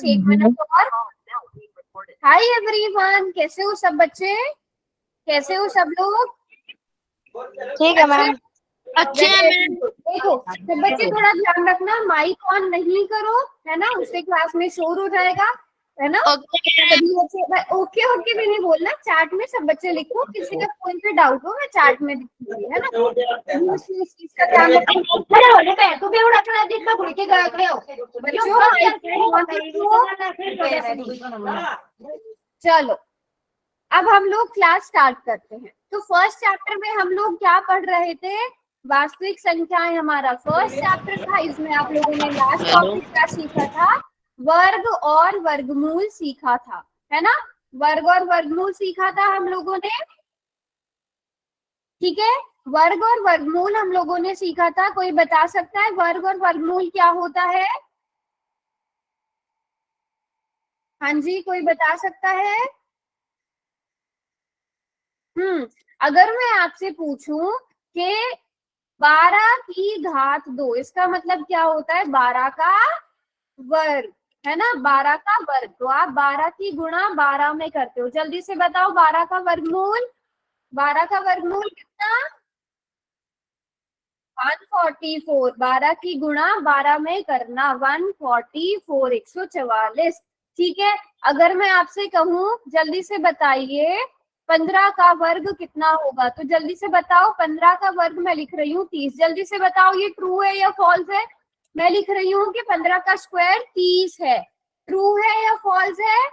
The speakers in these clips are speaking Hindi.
बस 1 मिनट और। हाय एवरीवन, कैसे हो सब बच्चे? कैसे हो सब लोग? ठीक है मैम। अच्छे हैं मैम। देखो सब बच्चे थोड़ा ध्यान रखना, माइक ऑन नहीं करो, है ना? उससे क्लास में शोर हो जाएगा, है ना? सभी बच्चे ओके ओके भी नहीं बोलना। चैट में सब बच्चे लिखो, किसी का कोई पे डाउट हो मैं चैट में लिखूंगी, है ना? इस चीज का ध्यान रखो। चलो अब हम लोग क्लास स्टार्ट करते हैं। तो फर्स्ट चैप्टर में हम लोग क्या पढ़ रहे थे? वास्तविक संख्याएं हमारा फर्स्ट चैप्टर था। इसमें आप लोगों ने लास्ट टॉपिक क्या सीखा था? वर्ग और वर्गमूल सीखा था, है ना? वर्ग और वर्गमूल सीखा था हम लोगों ने, ठीक है? वर्ग और वर्गमूल हम लोगों ने सीखा था। कोई बता सकता है वर्ग और वर्गमूल क्या होता है? हाँ जी, कोई बता सकता है? अगर मैं आपसे पूछूं कि 12 की घात 2, इसका मतलब क्या होता है? 12 का वर्ग, है ना? 12 का वर्ग। तो आप 12 की गुणा 12 में करते हो। जल्दी से बताओ 12 का वर्गमूल। 12 का वर्गमूल कितना? 144। 12 की गुणा 12 में करना 144, 144। ठीक है। अगर मैं आपसे कहूं जल्दी से बताइए 15 का वर्ग कितना होगा, तो जल्दी से बताओ। 15 का वर्ग मैं लिख रही हूँ 30। जल्दी से बताओ ये ट्रू है या फॉल्स है? मैं लिख रही हूँ कि 15 का स्क्वायर 30 है। ट्रू है या फॉल्स है?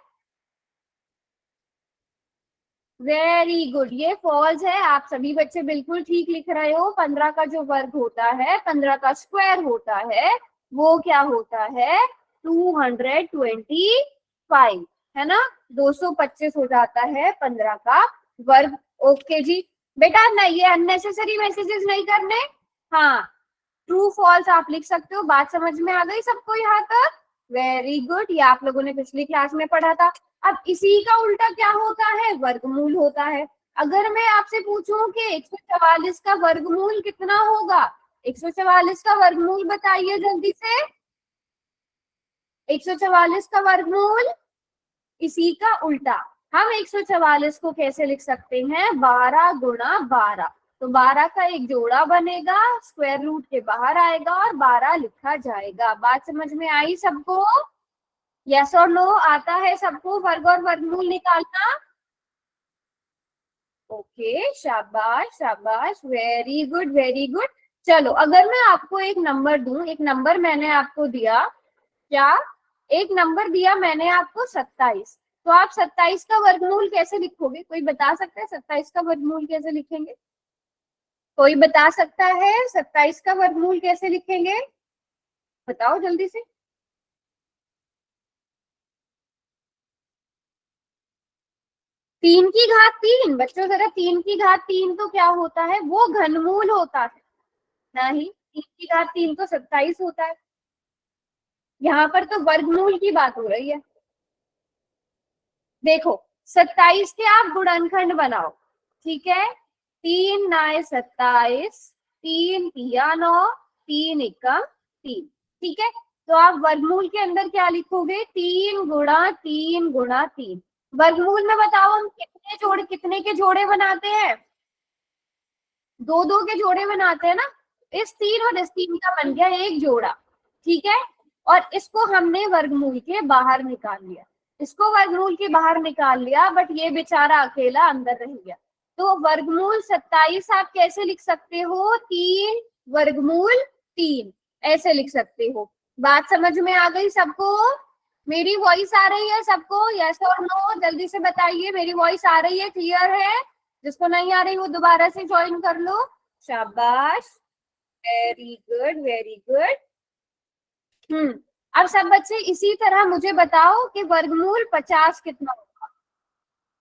वेरी गुड, ये फॉल्स है। आप सभी बच्चे बिल्कुल ठीक लिख रहे हो। 15 का जो वर्ग होता है, 15 का स्क्वायर होता है, वो क्या होता है? 225, है ना? 225 हो जाता है 15 का वर्ग। ओके जी बेटा, नहीं ये अननेसेसरी मैसेजेस नहीं करने। हाँ, ट्रू फॉल्स आप लिख सकते हो। बात समझ में आ गई सबको यहाँ तक? वेरी गुड, ये आप लोगों ने पिछली क्लास में पढ़ा था। अब इसी का उल्टा क्या होता है? वर्गमूल होता है। अगर मैं आपसे पूछूं कि 144 का वर्गमूल कितना होगा? 144 का वर्गमूल बताइए जल्दी से। 144 का वर्गमूल इसी का उल्टा। हम 144 को कैसे लिख सकते हैं? 12 गुणा 12। तो 12 का एक जोड़ा बनेगा, स्क्वायर रूट के बाहर आएगा और 12 लिखा जाएगा। बात समझ में आई सबको? यस और नो? आता है सबको वर्ग और वर्गमूल निकालना? ओके, शाबाश शाबाश, वेरी गुड वेरी गुड। चलो अगर मैं आपको एक नंबर दूं, एक नंबर मैंने आपको दिया, क्या एक नंबर दिया मैंने आपको 27, तो आप 27 का वर्गमूल कैसे लिखोगे? कोई बता सकता है 27 का वर्गमूल कैसे लिखेंगे? कोई बता सकता है 27 का वर्गमूल कैसे लिखेंगे? बताओ जल्दी से। 3 की घात 3। बच्चों जरा, 3 की घात 3 तो क्या होता है? वो घनमूल होता है। नहीं, 3 की घात 3 तो 27 होता है। यहाँ पर तो वर्गमूल की बात हो रही है। देखो 27 के आप गुणनखंड बनाओ, ठीक है? 3 9 27, 3 तिया 9, 3 एकम 3, ठीक है? तो आप वर्गमूल के अंदर क्या लिखोगे? 3 गुणा 3 गुणा 3। वर्गमूल में बताओ हम कितने के जोड़े बनाते हैं? 2 2 के जोड़े बनाते हैं ना? इस 3 और इस 3 का बन गया एक जोड़ा, ठीक है? और इसको हमने वर्गमूल के बाहर निकाल लिया। इसको वर्गमूल के बाहर निकाल लिया, बट ये बेचारा अकेला अंदर रह गया। तो वर्गमूल 27 आप कैसे लिख सकते हो? 3 वर्गमूल 3, ऐसे लिख सकते हो। बात समझ में आ गई सबको? मेरी वॉइस आ रही है सबको? यस और नो जल्दी से बताइए। मेरी वॉइस आ रही है? क्लियर है? जिसको नहीं आ रही वो दोबारा से ज्वाइन कर लो। शाबाश, वेरी गुड वेरी गुड। अब सब बच्चे इसी तरह मुझे बताओ कि वर्गमूल 50 कितना होगा।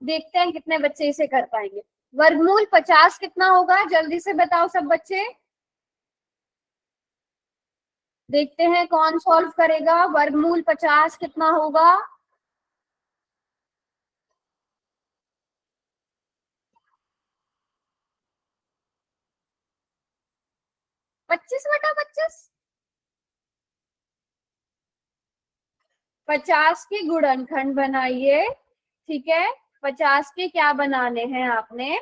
देखते हैं कितने बच्चे इसे कर पाएंगे। वर्गमूल 50 कितना होगा? जल्दी से बताओ सब बच्चे। देखते हैं कौन सॉल्व करेगा। वर्गमूल 50 कितना होगा? 25/25। 50 के गुणनखंड बनाइए, ठीक है। 50 के क्या बनाने हैं आपने?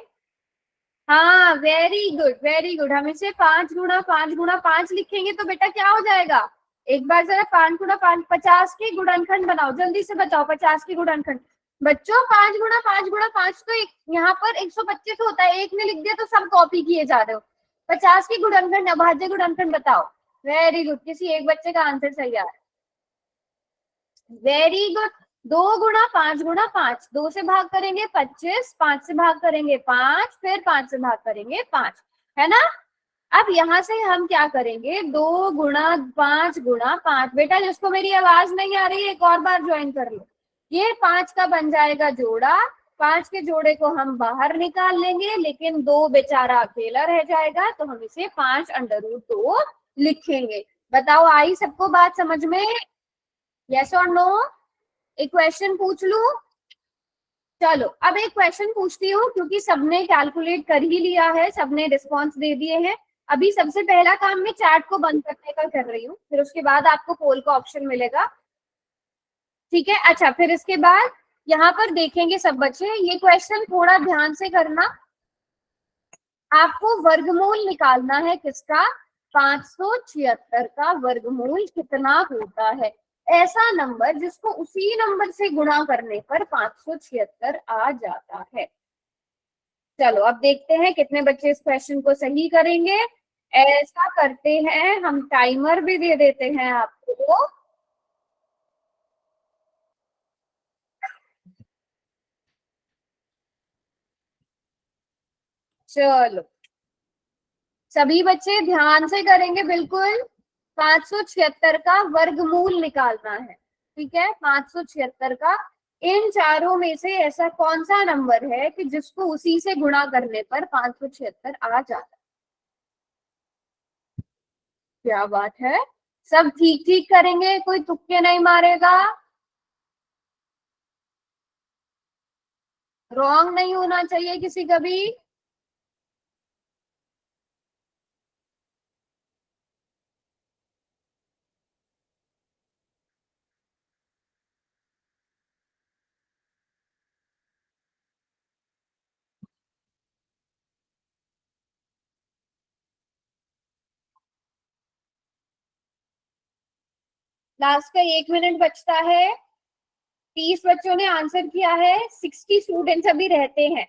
हाँ, वेरी गुड वेरी गुड। हम इसे 5 गुणा 5 गुणा 5 लिखेंगे तो बेटा क्या हो जाएगा? एक बार जरा 5 गुणा 5, 50 के गुणनखंड बनाओ, जल्दी से बताओ 50 के गुणनखंड। बच्चों 5 गुणा 5 गुणा 5 तो यहाँ पर 125 होता है, एक ने लिख दिया तो सब कॉपी किए जा रहे हो। 50 के गुणनखंड, अभाज्य गुणनखंड बताओ। वेरी गुड, किसी एक बच्चे का आंसर सही आ रहा है। Very good. 2 गुणा 5 गुणा 5, 2 से भाग करेंगे 25, 5 से भाग करेंगे 5, फिर 5 से भाग करेंगे 5, है ना। अब यहाँ से हम क्या करेंगे? 2 गुणा 5 गुणा 5। बेटा जिसको मेरी आवाज नहीं आ रही है एक और बार ज्वाइन कर लो। ये 5 का बन जाएगा जोड़ा, 5 के जोड़े को हम बाहर निकाल लेंगे, लेकिन 2 बेचारा अकेला रह जाएगा, तो हम इसे 5√2 लिखेंगे। बताओ आई सबको बात समझ में? यस और नो? एक क्वेश्चन पूछ लूं? चलो अब एक क्वेश्चन पूछती हूँ, क्योंकि सबने कैलकुलेट कर ही लिया है, सबने रिस्पॉन्स दे दिए हैं। अभी सबसे पहला काम मैं चैट को बंद करने का कर रही हूँ, फिर उसके बाद आपको पोल का ऑप्शन मिलेगा, ठीक है। अच्छा, फिर इसके बाद यहाँ पर देखेंगे सब बच्चे, ये क्वेश्चन थोड़ा ध्यान से करना। आपको वर्गमूल निकालना है किसका? 576 का वर्गमूल कितना होता है? ऐसा नंबर जिसको उसी नंबर से गुणा करने पर 576 आ जाता है। चलो अब देखते हैं कितने बच्चे इस क्वेश्चन को सही करेंगे। ऐसा करते हैं, हम टाइमर भी दे देते हैं आपको। चलो सभी बच्चे ध्यान से करेंगे बिल्कुल। 576 का वर्गमूल निकालना है, ठीक है। 576 का इन चारों में से ऐसा कौन सा नंबर है कि जिसको उसी से गुणा करने पर 576 आ जाता है? क्या बात है, सब ठीक ठीक करेंगे, कोई तुक्के नहीं मारेगा, रॉन्ग नहीं होना चाहिए किसी का भी। लास्ट का 1 मिनट बचता है। 30 बच्चों ने आंसर किया है, 60 स्टूडेंट्स अभी रहते हैं।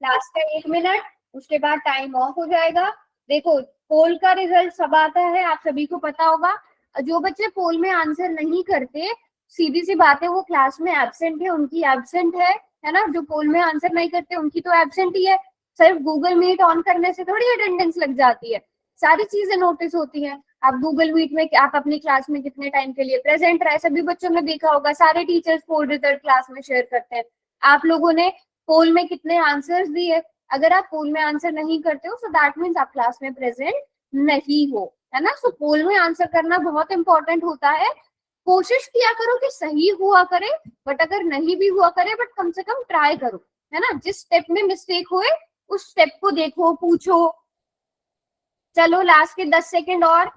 लास्ट का 1 मिनट, उसके बाद टाइम ऑफ हो जाएगा। देखो पोल का रिजल्ट सब आता है, आप सभी को पता होगा। जो बच्चे पोल में आंसर नहीं करते, सीधी सी बात है, वो क्लास में एब्सेंट है, उनकी एब्सेंट है ना। जो पोल में आंसर नहीं करते उनकी तो एब्सेंट ही है। सिर्फ गूगल मीट ऑन करने से थोड़ी अटेंडेंस लग जाती है, सारी चीजें नोटिस होती हैं। आप गूगल मीट में आप अपनी क्लास में कितने टाइम के लिए प्रेजेंट रहे, सभी बच्चों ने देखा होगा। सारे टीचर्स पोल रिजल्ट क्लास में शेयर करते हैं। आप लोगों ने पोल में कितने आंसर्स दिए, अगर आप पोल में आंसर नहीं करते हो सो दैट मीन्स आप क्लास में प्रेजेंट नहीं हो, है ना। सो पोल में आंसर करना बहुत इंपॉर्टेंट होता है। कोशिश किया करो कि सही हुआ करे, बट अगर नहीं भी हुआ करे बट कम से कम ट्राई करो, है ना। जिस स्टेप में मिस्टेक हुए उस स्टेप को देखो, पूछो। चलो लास्ट के 10 सेकेंड और।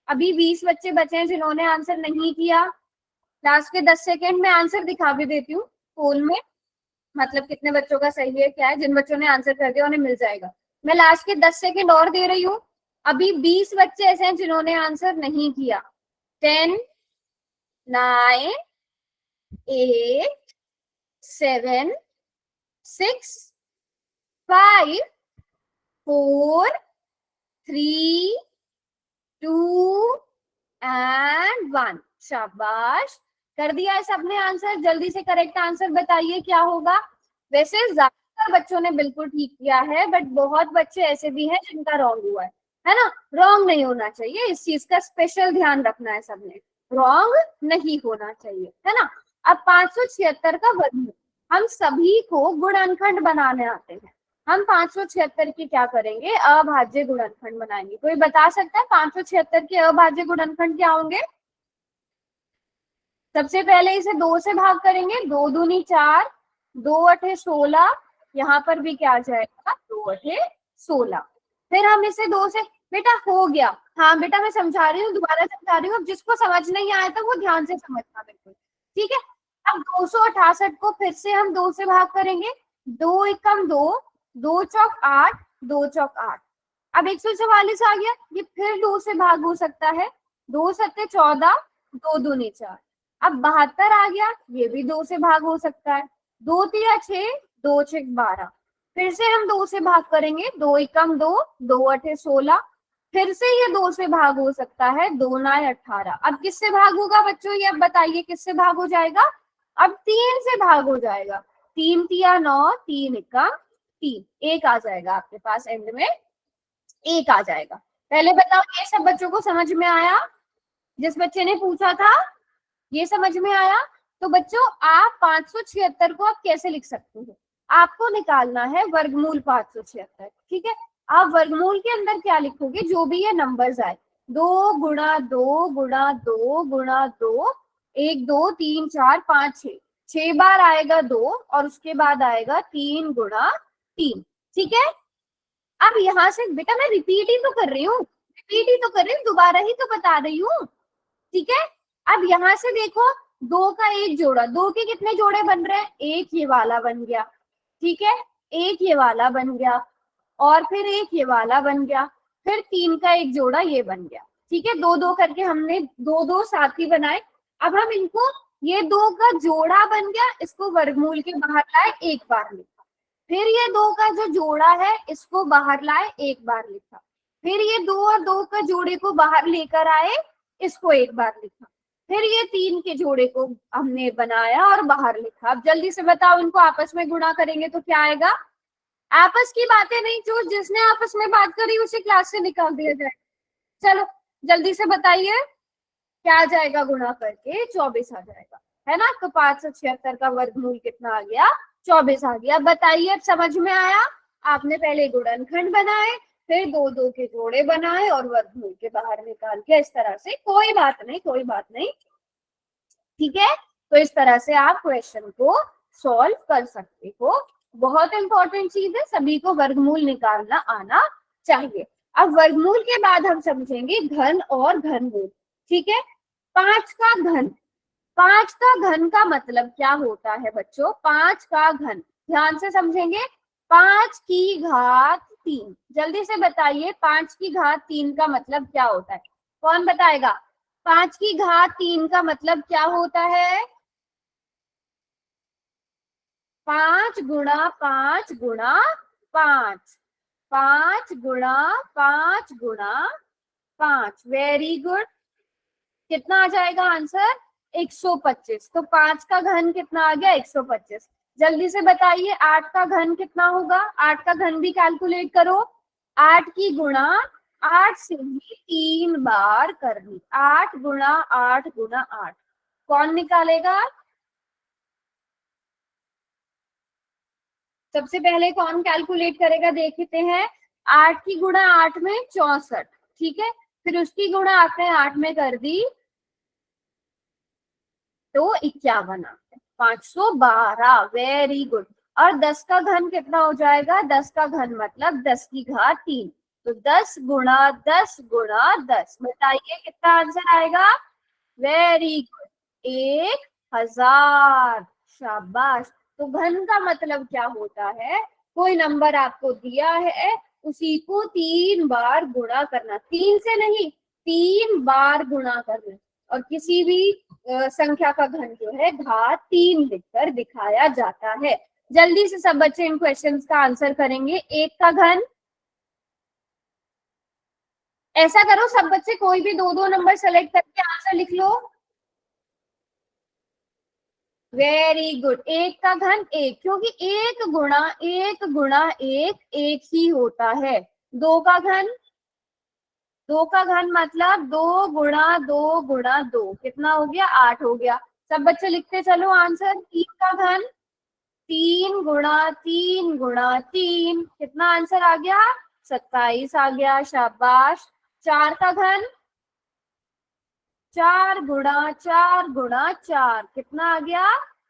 अभी 20 बच्चे बचे हैं जिन्होंने आंसर नहीं किया। लास्ट के 10 सेकेंड में आंसर दिखा भी देती हूँ पोल में, मतलब कितने बच्चों का सही है क्या है। जिन बच्चों ने आंसर कर दिया उन्हें मिल जाएगा। मैं लास्ट के 10 सेकेंड और दे रही हूँ। अभी 20 बच्चे ऐसे हैं जिन्होंने आंसर नहीं किया। 10, 9, 8, 7, 6, 5, 4, 3, 2 एंड 1। शाबाश, कर दिया है सबने आंसर। जल्दी से करेक्ट आंसर बताइए क्या होगा। वैसे ज्यादातर बच्चों ने बिल्कुल ठीक किया है, बट बहुत बच्चे ऐसे भी हैं जिनका रॉन्ग हुआ है ना। रॉन्ग नहीं होना चाहिए, इस चीज का स्पेशल ध्यान रखना है सबने, रॉन्ग नहीं होना चाहिए, है ना। अब 576 का वर्गमूल, हम सभी को गुणनखंड बनाने आते हैं। हम 576 की क्या करेंगे? अभाज्य गुणनखंड बनाएंगे। कोई बता सकता है 576 के अभाज्य गुणनखंड क्या होंगे? सबसे पहले इसे 2 से भाग करेंगे, 2 दूनी 4, 2 अठे 16, यहाँ पर भी क्या आ जाएगा? 2 अठे 16। फिर हम इसे 2 से, बेटा हो गया, हाँ बेटा मैं समझा रही हूँ, दोबारा समझा रही हूँ, अब जिसको समझ नहीं आया था वो ध्यान से समझना बिल्कुल, ठीक है। अब 268 को फिर से हम 2 से भाग करेंगे, 2 एकम 2, 2 चौक 8, 2 चौक 8। अब 144 आ गया, ये फिर 2 से भाग हो सकता है, 2 सत्ते 14, 2 दूनी 4। अब 72 आ गया, ये भी 2 से भाग हो सकता है, 2 तिया 6, 2 छक 12। फिर से हम 2 से भाग करेंगे, 2 एकम 2, 2 अठे 16। फिर से ये 2 से भाग हो सकता है, 2 9 18। अब किससे भाग होगा बच्चों, ये अब बताइए किससे भाग हो जाएगा। अब 3 से भाग हो जाएगा, 3 तिया 9, 3 एकम 3, एक आ जाएगा आपके पास, एंड में एक आ जाएगा। पहले बताओ ये सब बच्चों को समझ में आया, जिस बच्चे ने पूछा था ये समझ में आया। तो बच्चों आप 576 को आप कैसे लिख सकते हो, आपको निकालना है वर्गमूल 576, ठीक है। आप वर्गमूल के अंदर क्या लिखोगे, जो भी ये नंबर्स आए, 2 गुणा 2 गुणा 2 गुणा 2, 1 2 3 4 5 6, 6 बार आएगा 2 और उसके बाद आएगा 3 गुणा 3, ठीक है। अब यहाँ से बेटा मैं रिपीट ही तो कर रही हूँ, रिपीट ही तो कर रही हूँ, दोबारा ही तो बता रही हूँ, ठीक है। अब यहाँ से देखो, 2 का एक जोड़ा, 2 के कितने जोड़े बन रहे हैं, एक ये वाला बन गया, ठीक है, एक ये वाला बन गया, और फिर एक ये वाला बन गया, फिर 3 का एक जोड़ा ये बन गया, ठीक है। 2 2 करके हमने 2 2 साथ ही बनाए। अब हम इनको, ये 2 का जोड़ा बन गया, इसको वर्गमूल के बाहर लाए, एक बार लिखा। फिर ये 2 का जो जोड़ा है इसको बाहर लाए, एक बार लिखा। फिर ये 2 और 2 का जोड़े को बाहर लेकर आए, इसको एक बार लिखा। फिर ये 3 के जोड़े को हमने बनाया और बाहर लिखा। अब जल्दी से बताओ, इनको आपस में गुणा करेंगे तो क्या आएगा। आपस की बातें नहीं, जो जिसने आपस में बात करी उसे क्लास से निकाल दिया जाए। चलो जल्दी से बताइए, क्या आ जाएगा गुणा करके, 24 आ जाएगा, है ना। तो 576 का वर्गमूल कितना आ गया, 24 आ गया। बताइए अब समझ में आया। आपने पहले गुणनखंड बनाए, फिर 2 2 के जोड़े बनाए और वर्गमूल के बाहर निकाल के, इस तरह से, कोई बात नहीं कोई बात नहीं, ठीक है। तो इस तरह से आप क्वेश्चन को सॉल्व कर सकते हो। बहुत इंपॉर्टेंट चीज है, सभी को वर्गमूल निकालना आना चाहिए। अब वर्गमूल के बाद हम समझेंगे घन और घनमूल, ठीक है। 5 का घन, 5 का घन का मतलब क्या होता है बच्चों, 5 का घन ध्यान से समझेंगे। 5 की घात 3, जल्दी से बताइए 5 की घात 3 का मतलब क्या होता है, कौन बताएगा। 5 की घात 3 का मतलब क्या होता है, 5 गुणा 5 गुणा 5, 5 गुणा 5 गुणा 5। वेरी गुड, कितना आ जाएगा आंसर, 125। तो 5 का घन कितना आ गया, 125। जल्दी से बताइए 8 का घन कितना होगा, 8 का घन भी कैलकुलेट करो। 8 की गुणा 8 से ही 3 बार करनी, 8 गुणा 8 गुणा 8, कौन निकालेगा। सबसे पहले कौन कैलकुलेट करेगा देखते हैं। 8 की गुणा 8 में 64, ठीक है। फिर उसकी गुणा आपने 8 में कर दी तो 51 आता है, 512। Very good. और 10 का घन कितना हो जाएगा, 10 का घन मतलब 10 की घात 3, तो 10 गुणा 10 गुणा 10, बताइए कितना आंसर आएगा। Very good, 1000। शाबाश। तो घन का मतलब क्या होता है, कोई नंबर आपको दिया है उसी को 3 बार गुणा करना, 3 से नहीं 3 बार गुणा करना। और किसी भी संख्या का घन जो है घात 3 लिखकर दिखाया जाता है। जल्दी से सब बच्चे इन क्वेश्चंस का आंसर करेंगे। 1 का घन, ऐसा करो सब बच्चे कोई भी 2 2 नंबर सेलेक्ट करके आंसर लिख लो। वेरी गुड, 1 का घन 1, क्योंकि 1 गुणा 1 गुणा 1 1 ही होता है। 2 का घन, 2 का घन मतलब 2 गुणा 2 गुणा 2, कितना हो गया, 8 हो गया। सब बच्चे लिखते चलो आंसर। 3 का घन, 3 गुणा 3 गुणा 3, कितना आंसर आ गया, 27 आ गया। शाबाश। 4 का घन, 4 गुणा 4 गुणा 4, कितना आ गया,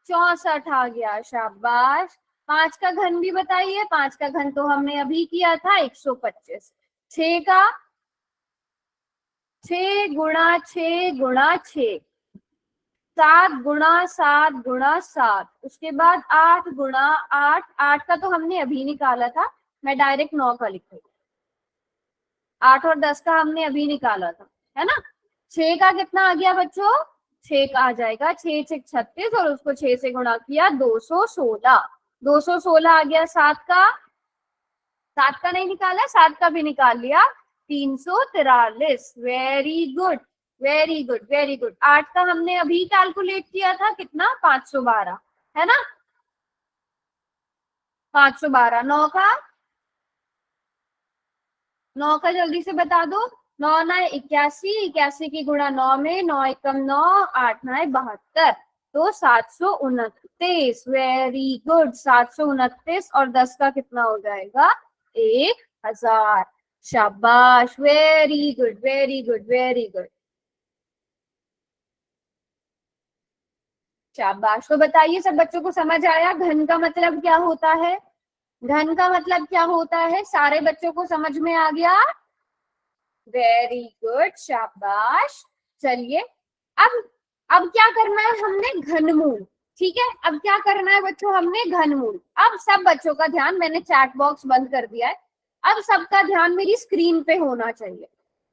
64 आ गया। शाबाश। 5 का घन भी बताइए, 5 का घन तो हमने अभी किया था, 125। 6 का, 6 गुणा 6 गुणा 6, 7 गुणा 7 गुणा 7, उसके बाद 8 गुणा 8, 8 का तो हमने अभी निकाला था, मैं डायरेक्ट 9 का लिख रही हूँ। 8 और 10 का हमने अभी निकाला था, है ना। 6 का कितना आ गया बच्चों, 6 का आ जाएगा 6 6 36, और उसको 6 से गुणा किया 216, 216 आ गया। 7 का, 7 का नहीं निकाला, 7 का भी निकाल लिया, 343। Very good, very good, very good. 8 का हमने अभी कैलकुलेट किया था, कितना, 512, है ना, 512। 9 का, 9 का जल्दी से बता दो। 9 ना 81, 81 की गुणा 9 में, 9 एकम 9, 8 ना 72, तो 729। वेरी गुड, 729, और 10 का कितना हो जाएगा, 1000। शाबाश, very good, very good, very good, शाबाश। तो बताइए सब बच्चों को समझ आया घन का मतलब क्या होता है, घन का मतलब क्या होता है, सारे बच्चों को समझ में आ गया। वेरी गुड, शाबाश। चलिए, अब अब क्या करना है हमने, घनमूल। ठीक है, अब क्या करना है बच्चों, हमने घनमूल। अब सब बच्चों का ध्यान, मैंने चैट बॉक्स बंद कर दिया है, अब सबका ध्यान मेरी स्क्रीन पे होना चाहिए।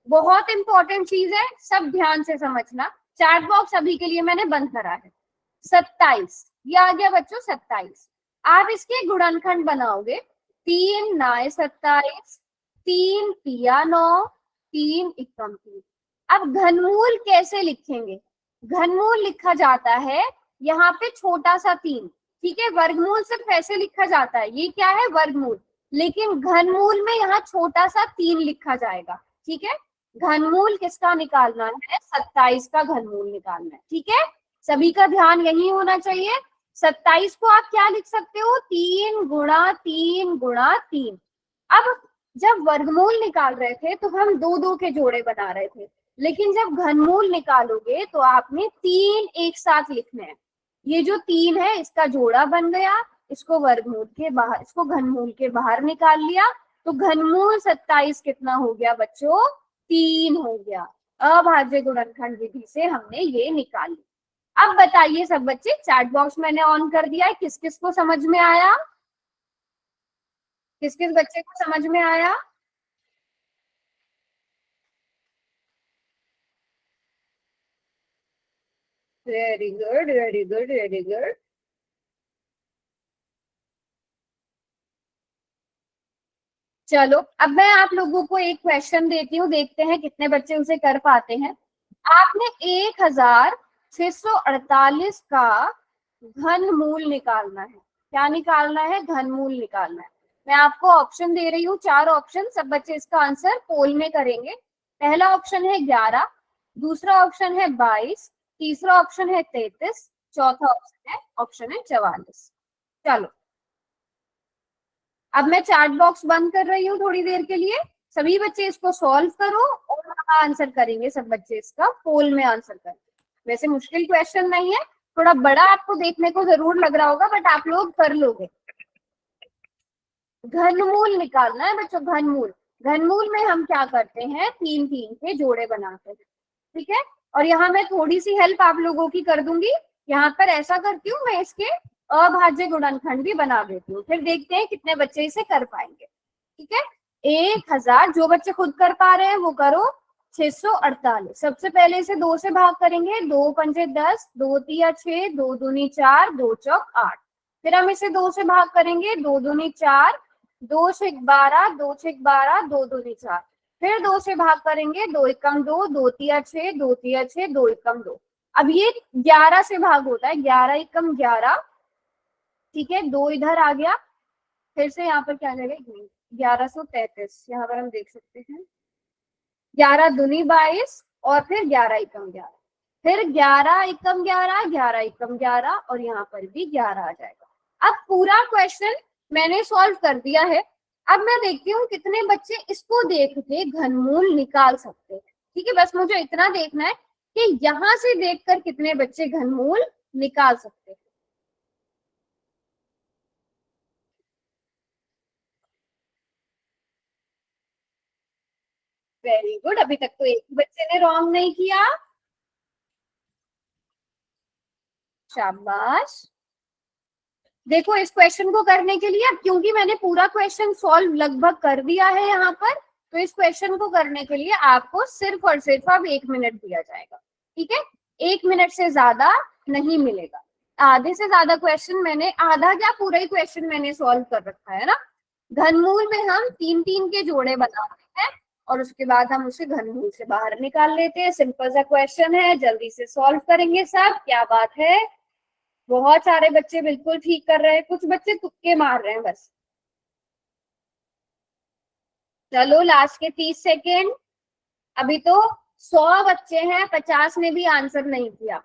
बहुत इंपॉर्टेंट चीज है, सब ध्यान से समझना। चैट बॉक्स अभी के लिए मैंने बंद करा है। 27, ये आ गया बच्चों 27। आप इसके गुणनखंड बनाओगे, 3 9 27, 3 तिया 9, 3 एकम 3। अब घनमूल कैसे लिखेंगे, घनमूल लिखा जाता है यहाँ पे छोटा सा 3, ठीक है। वर्गमूल सिर्फ ऐसे लिखा जाता है, ये क्या है, वर्गमूल। लेकिन घनमूल में यहाँ छोटा सा 3 लिखा जाएगा, ठीक है। घनमूल किसका निकालना है, 27 का घनमूल निकालना है, ठीक है। सभी का ध्यान यही होना चाहिए। 27 को आप क्या लिख सकते हो, 3 गुणा 3 गुणा 3। अब जब वर्गमूल निकाल रहे थे तो हम दो दो के जोड़े बना रहे थे, लेकिन जब घनमूल निकालोगे तो आपने 3 एक साथ लिखने हैं। ये जो 3 है इसका जोड़ा बन गया, इसको वर्गमूल के बाहर, इसको घनमूल के बाहर निकाल लिया, तो घनमूल 27 कितना हो गया बच्चों, 3 हो गया। अभाज्य गुणनखंड विधि से हमने ये निकाल लिया। अब बताइए सब बच्चे, चैट बॉक्स मैंने ऑन कर दिया है, किस किस को समझ में आया, किस किस बच्चे को समझ में आया। Very good, very good, very good. चलो, अब मैं आप लोगों को एक क्वेश्चन देती हूँ, देखते हैं कितने बच्चे उसे कर पाते हैं। आपने 1648 का घनमूल निकालना है। क्या निकालना है, घनमूल निकालना है। मैं आपको ऑप्शन दे रही हूँ, 4 ऑप्शन, सब बच्चे इसका आंसर पोल में करेंगे। पहला ऑप्शन है 11, दूसरा ऑप्शन है 22, तीसरा ऑप्शन है 33, चौथा ऑप्शन है 44। चलो, अब मैं चैट बॉक्स बंद कर रही हूँ थोड़ी देर के लिए, सभी बच्चे इसको सॉल्व करो और आंसर करेंगे, सब बच्चे इसका पोल में आंसर करेंगे। वैसे मुश्किल क्वेश्चन नहीं है, थोड़ा बड़ा आपको देखने को जरूर लग रहा होगा, बट आप लोग कर लोगे। घनमूल निकालना है बच्चों, घनमूल। घनमूल में हम क्या करते हैं, 3 3 के जोड़े बनाते हैं, ठीक है। और यहाँ मैं थोड़ी सी हेल्प आप लोगों की कर दूंगी, यहाँ पर ऐसा करती हूँ मैं, इसके अभाज्य गुणनखंड भी बना देती हूँ, फिर देखते हैं कितने बच्चे इसे कर पाएंगे, ठीक है। 1000, जो बच्चे खुद कर पा रहे हैं वो करो। 648, सबसे पहले इसे 2 से भाग करेंगे, 2 पंजे 10, 2 तिया 6, 2 दूनी 4, 2 चौक 8। फिर हम इसे 2 से भाग करेंगे, 2 दूनी 4, 2 छेक 12, 2 छेक 12, 2 दूनी 4। फिर 2 से भाग करेंगे, 2 एकम 2, 2 तिया 6, 2 तिया 6, 2 एकम 2। अब ये 11 से भाग होता है, 11 एकम 11, ठीक है। 2 इधर आ गया, फिर से यहाँ पर क्या जाएगा, 1133, यहाँ पर हम देख सकते हैं। 11 दूनी 22, और फिर 11 एकम 11, फिर 11 एकम 11, 11 एकम 11, और यहाँ पर भी 11 आ जाएगा। अब पूरा क्वेश्चन मैंने सॉल्व कर दिया है। अब मैं देखती हूँ कितने बच्चे इसको देख के घनमूल निकाल सकते हैं, ठीक है। बस मुझे इतना देखना है कि यहाँ से देखकर कितने बच्चे घनमूल निकाल सकते हैं। वेरी गुड, अभी तक तो एक बच्चे ने रॉन्ग नहीं किया। शाबाश। देखो इस क्वेश्चन को करने के लिए, अब क्योंकि मैंने पूरा क्वेश्चन सॉल्व लगभग कर दिया है यहाँ पर, तो इस क्वेश्चन को करने के लिए आपको सिर्फ और सिर्फ अब 1 मिनट दिया जाएगा। ठीक है, 1 मिनट से ज्यादा नहीं मिलेगा। आधे से ज्यादा क्वेश्चन मैंने, आधा क्या पूरा ही क्वेश्चन मैंने सॉल्व कर रखा है ना। घनमूल में हम 3-3 के जोड़े बनाते हैं और उसके बाद हम उसे घनमूल से बाहर निकाल लेते हैं। सिंपल सा क्वेश्चन है, जल्दी से सॉल्व करेंगे सब। क्या बात है, बहुत सारे बच्चे बिल्कुल ठीक कर रहे हैं, कुछ बच्चे तुक्के मार रहे हैं बस। चलो लास्ट के 30 सेकेंड। अभी तो 100 बच्चे हैं, 50 ने भी आंसर नहीं किया।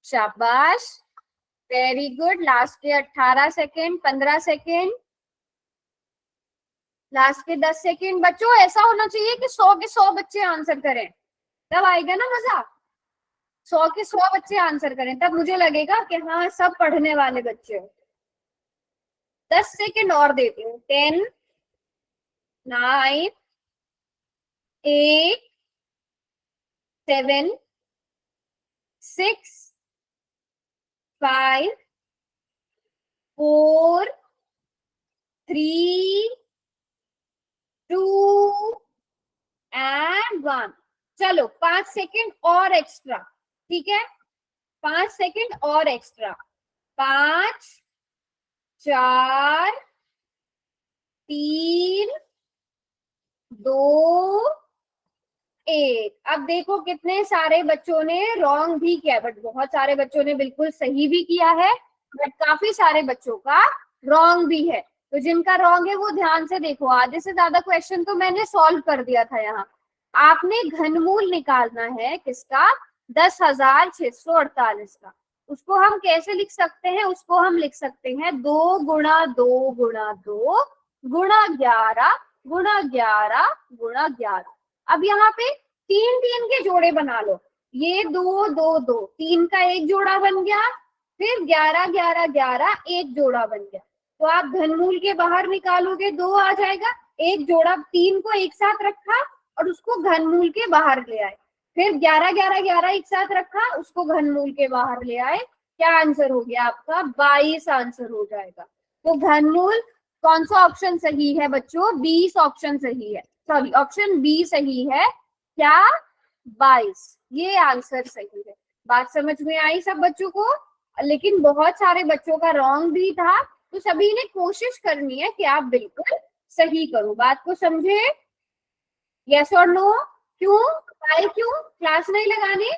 शाबाश, वेरी गुड। लास्ट के 18 सेकेंड, 15 सेकेंड, लास्ट के 10 सेकेंड। बच्चों ऐसा होना चाहिए कि 100 के 100 बच्चे आंसर करें, तब आएगा ना मजा। 100 के 100 बच्चे आंसर करें, तब मुझे लगेगा कि हाँ सब पढ़ने वाले बच्चे हो। 10 सेकेंड और देती हूँ। 10, 9, 8, 7, 6, 5, 4, 3, 2 एंड 1। चलो 5 सेकेंड और एक्स्ट्रा, ठीक है, 5 सेकेंड और एक्स्ट्रा। 5, 4, 3, 2, 1। अब देखो कितने सारे बच्चों ने रॉन्ग भी किया, बट बहुत सारे बच्चों ने बिल्कुल सही भी किया है, बट काफी सारे बच्चों का रॉन्ग भी है। तो जिनका रॉन्ग है वो ध्यान से देखो। आधे से ज्यादा क्वेश्चन तो मैंने सॉल्व कर दिया था यहाँ। आपने घनमूल निकालना है किसका, 10,648 का। उसको हम कैसे लिख सकते हैं, उसको हम लिख सकते हैं 2 गुणा 2 गुणा 2 गुणा 11 गुणा 11। अब यहाँ पे 3-3 के जोड़े बना लो। ये 2 2 2, 3 का एक जोड़ा बन गया, फिर 11 11 11 एक जोड़ा बन गया। तो आप घनमूल के बाहर निकालोगे 2 आ जाएगा, एक जोड़ा 3 को एक साथ रखा और उसको घनमूल के बाहर ले आए, फिर 11 11 11 एक साथ रखा, उसको घनमूल के बाहर ले आए। क्या आंसर हो गया आपका, 22 आंसर हो जाएगा। तो घनमूल, कौन सा ऑप्शन सही है बच्चों, 20 ऑप्शन सही है, सॉरी ऑप्शन बी सही है। क्या, 22, ये आंसर सही है। बात समझ में आई सब बच्चों को। लेकिन बहुत सारे बच्चों का रॉन्ग भी था, तो सभी ने कोशिश करनी है कि आप बिल्कुल सही करो। बात को समझे, यस और नो। क्यों, वाई क्यों, क्लास नहीं लगानी,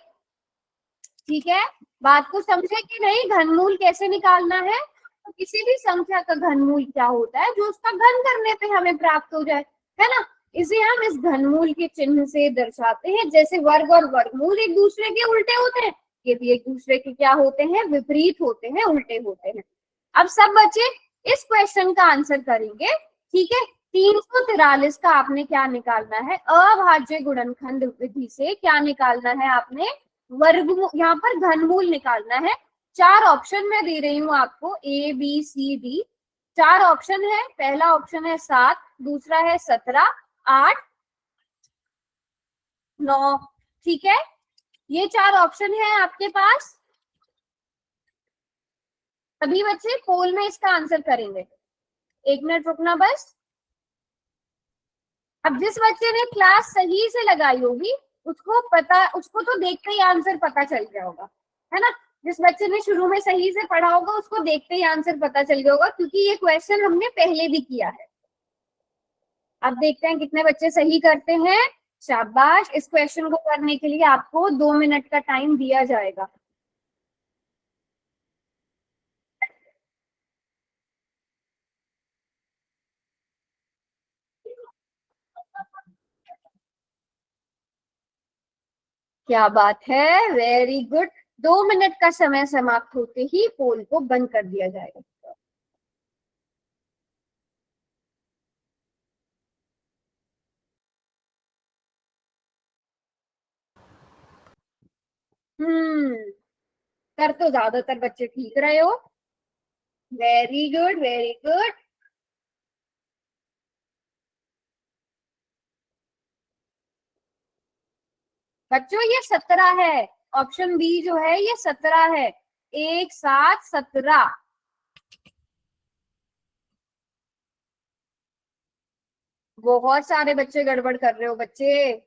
ठीक है। बात को समझे कि नहीं, घनमूल कैसे निकालना है। तो किसी भी संख्या का घनमूल क्या होता है, जो उसका घन करने पे हमें प्राप्त हो जाए, है ना। इसे हम इस घनमूल के चिन्ह से दर्शाते हैं। जैसे वर्ग और वर्गमूल एक दूसरे के उल्टे होते हैं, ये भी एक दूसरे के क्या होते हैं, विपरीत होते हैं, उल्टे होते हैं। अब सब बच्चे इस क्वेश्चन का आंसर करेंगे, ठीक है। 343 का आपने क्या निकालना है, अभाज्य गुणनखंड विधि से क्या निकालना है आपने, वर्गमूल, यहाँ पर घनमूल निकालना है। 4 ऑप्शन मैं दे रही हूँ आपको, A B C D. 4 option है, पहला ऑप्शन है 7, दूसरा है 17, 8, 9, ठीक है। ये 4 ऑप्शन है आपके पास। सभी बच्चे पोल में इसका आंसर करेंगे। 1 मिनट रुकना बस। अब जिस बच्चे ने क्लास सही से लगाई होगी, उसको पता, उसको तो देखते ही आंसर पता चल गया होगा, है ना। जिस बच्चे ने शुरू में सही से पढ़ा होगा, उसको देखते ही आंसर पता चल गया होगा, क्योंकि ये क्वेश्चन हमने पहले भी किया है। अब देखते हैं कितने बच्चे सही करते हैं। शाबाश। इस क्वेश्चन को करने के लिए आपको 2 मिनट का टाइम दिया जाएगा। क्या बात है, वेरी गुड। 2 मिनट का समय समाप्त होते ही पोल को बंद कर दिया जाएगा। हम्म कर तो ज्यादातर बच्चे ठीक रहे हो। Very good very good. बच्चों ये 17 है, ऑप्शन बी जो है ये 17 है, 1 7 17। बहुत सारे बच्चे गड़बड़ कर रहे हो बच्चे।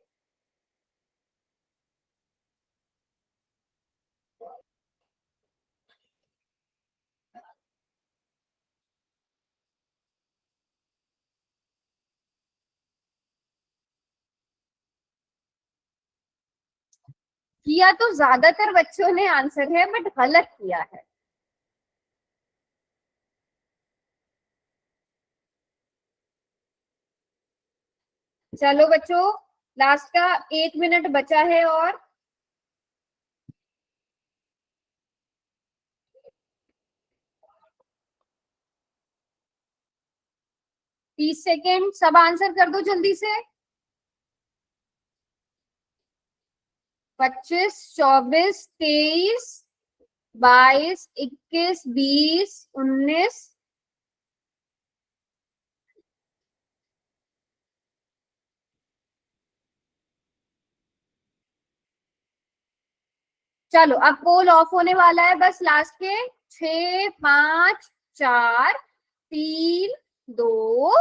किया तो ज्यादातर बच्चों ने आंसर है बट गलत किया है। चलो बच्चों, लास्ट का 1 मिनट बचा है और 30 सेकेंड। सब आंसर कर दो जल्दी से। 25 24 23 22 21 20 19। चलो अब पोल ऑफ होने वाला है, बस लास्ट के 6 5 4 3 2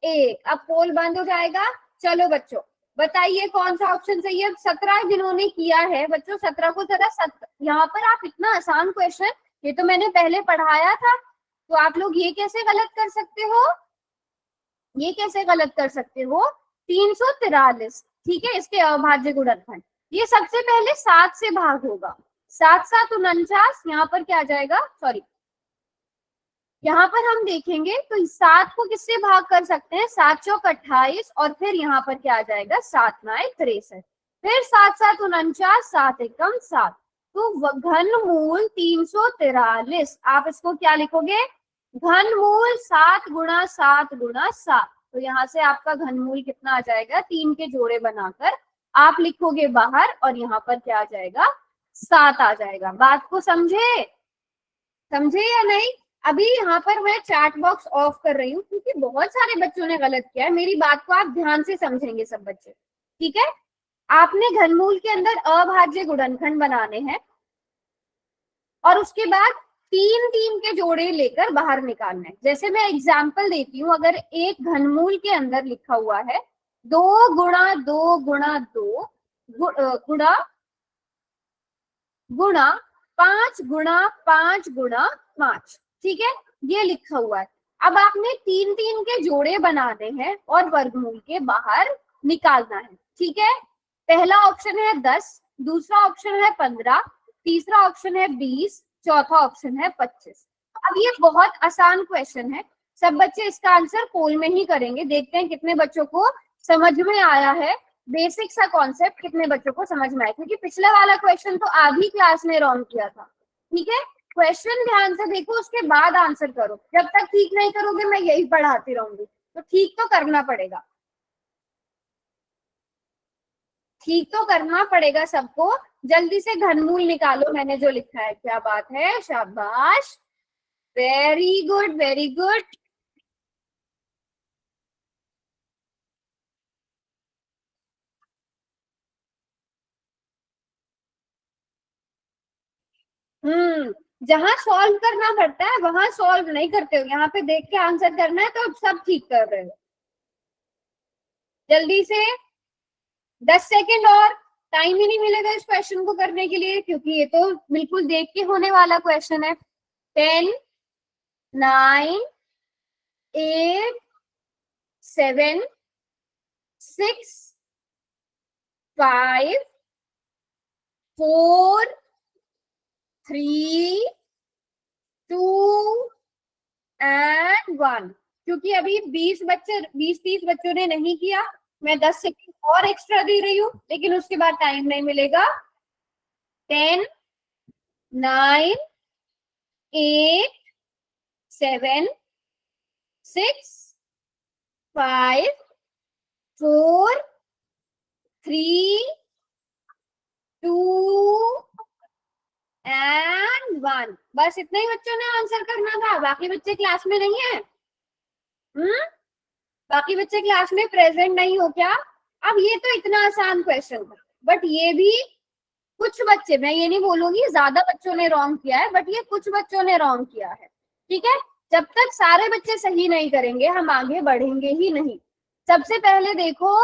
1। अब पोल बंद हो जाएगा। चलो बच्चों बताइए कौन सा ऑप्शन सही है। 17 जिन्होंने किया है बच्चों, 17 को जरा यहाँ पर आप इतना आसान क्वेश्चन, ये तो मैंने पहले पढ़ाया था, तो आप लोग ये कैसे गलत कर सकते हो, ये कैसे गलत कर सकते हो। 343, ठीक है, इसके अभाज्य गुणनखंड। ये सबसे पहले 7 से भाग होगा, 7 7 49। यहाँ पर क्या आ जाएगा, सॉरी, यहाँ पर हम देखेंगे तो 7 को किससे भाग कर सकते हैं, 7 चौक 28, और फिर यहाँ पर क्या आ जाएगा, 7 9 63, फिर 7 7 49, 7 एकम 7। तो घनमूल 343, आप इसको क्या लिखोगे, घनमूल 7 गुणा 7 गुणा 7। तो यहाँ से आपका घनमूल कितना आ जाएगा, 3 के जोड़े बनाकर आप लिखोगे बाहर, और यहाँ पर क्या आ जाएगा, 7 आ जाएगा। बात को समझे, समझे या नहीं। अभी यहाँ पर मैं चैट बॉक्स ऑफ कर रही हूँ क्योंकि बहुत सारे बच्चों ने गलत किया है। मेरी बात को आप ध्यान से समझेंगे सब बच्चे, ठीक है। आपने घनमूल के अंदर अभाज्य गुणनखंड बनाने हैं और उसके बाद 3 3 के जोड़े लेकर बाहर निकालना है। जैसे मैं एग्जाम्पल देती हूँ, अगर एक घनमूल के अंदर लिखा हुआ है 2 गुणा 2 गुणा 2 गुणा गुणा 5 गुणा 5 गुणा 5, ठीक है, ये लिखा हुआ है। अब आपने 3 3 के जोड़े बनाने हैं और वर्गमूल के बाहर निकालना है, ठीक है। पहला ऑप्शन है 10, दूसरा ऑप्शन है 15, तीसरा ऑप्शन है 20, चौथा ऑप्शन है 25। अब ये बहुत आसान क्वेश्चन है, सब बच्चे इसका आंसर पोल में ही करेंगे। देखते हैं कितने बच्चों को समझ में आया है, बेसिक सा कॉन्सेप्ट कितने बच्चों को समझ में आया, क्योंकि पिछला वाला क्वेश्चन तो आधी क्लास में रॉन्ग किया था, ठीक है। क्वेश्चन ध्यान से देखो, उसके बाद आंसर करो। जब तक ठीक नहीं करोगे मैं यही पढ़ाती रहूंगी, तो ठीक तो करना पड़ेगा, ठीक तो करना पड़ेगा सबको। जल्दी से घनमूल निकालो, मैंने जो लिखा है। क्या बात है, शाबाश, वेरी गुड वेरी गुड। जहां सॉल्व करना पड़ता है वहां सॉल्व नहीं करते हो, यहाँ पे देख के आंसर करना है, तो अब सब ठीक कर रहे हो। जल्दी से 10 सेकेंड और, टाइम ही नहीं मिलेगा इस क्वेश्चन को करने के लिए, क्योंकि ये तो बिल्कुल देख के होने वाला क्वेश्चन है। 10 9 8 7 6 5 4 3 2 एंड 1। क्योंकि अभी 20 30 बच्चों ने नहीं किया, मैं 10 सेकेंड और एक्स्ट्रा दे रही हूँ, लेकिन उसके बाद टाइम नहीं मिलेगा। 10 9 8 7 6 5 4 3 2 एंड 1। बस इतने ही बच्चों ने आंसर करना था, बाकी बच्चे क्लास में नहीं है। बाकी बच्चे क्लास में प्रेजेंट नहीं हो क्या? अब ये तो इतना आसान क्वेश्चन था, बट ये भी कुछ बच्चे, मैं ये नहीं बोलूंगी ज्यादा बच्चों ने रॉन्ग किया है, बट ये कुछ बच्चों ने रॉन्ग किया है। ठीक है, जब तक सारे बच्चे सही नहीं करेंगे हम आगे बढ़ेंगे ही नहीं। सबसे पहले देखो,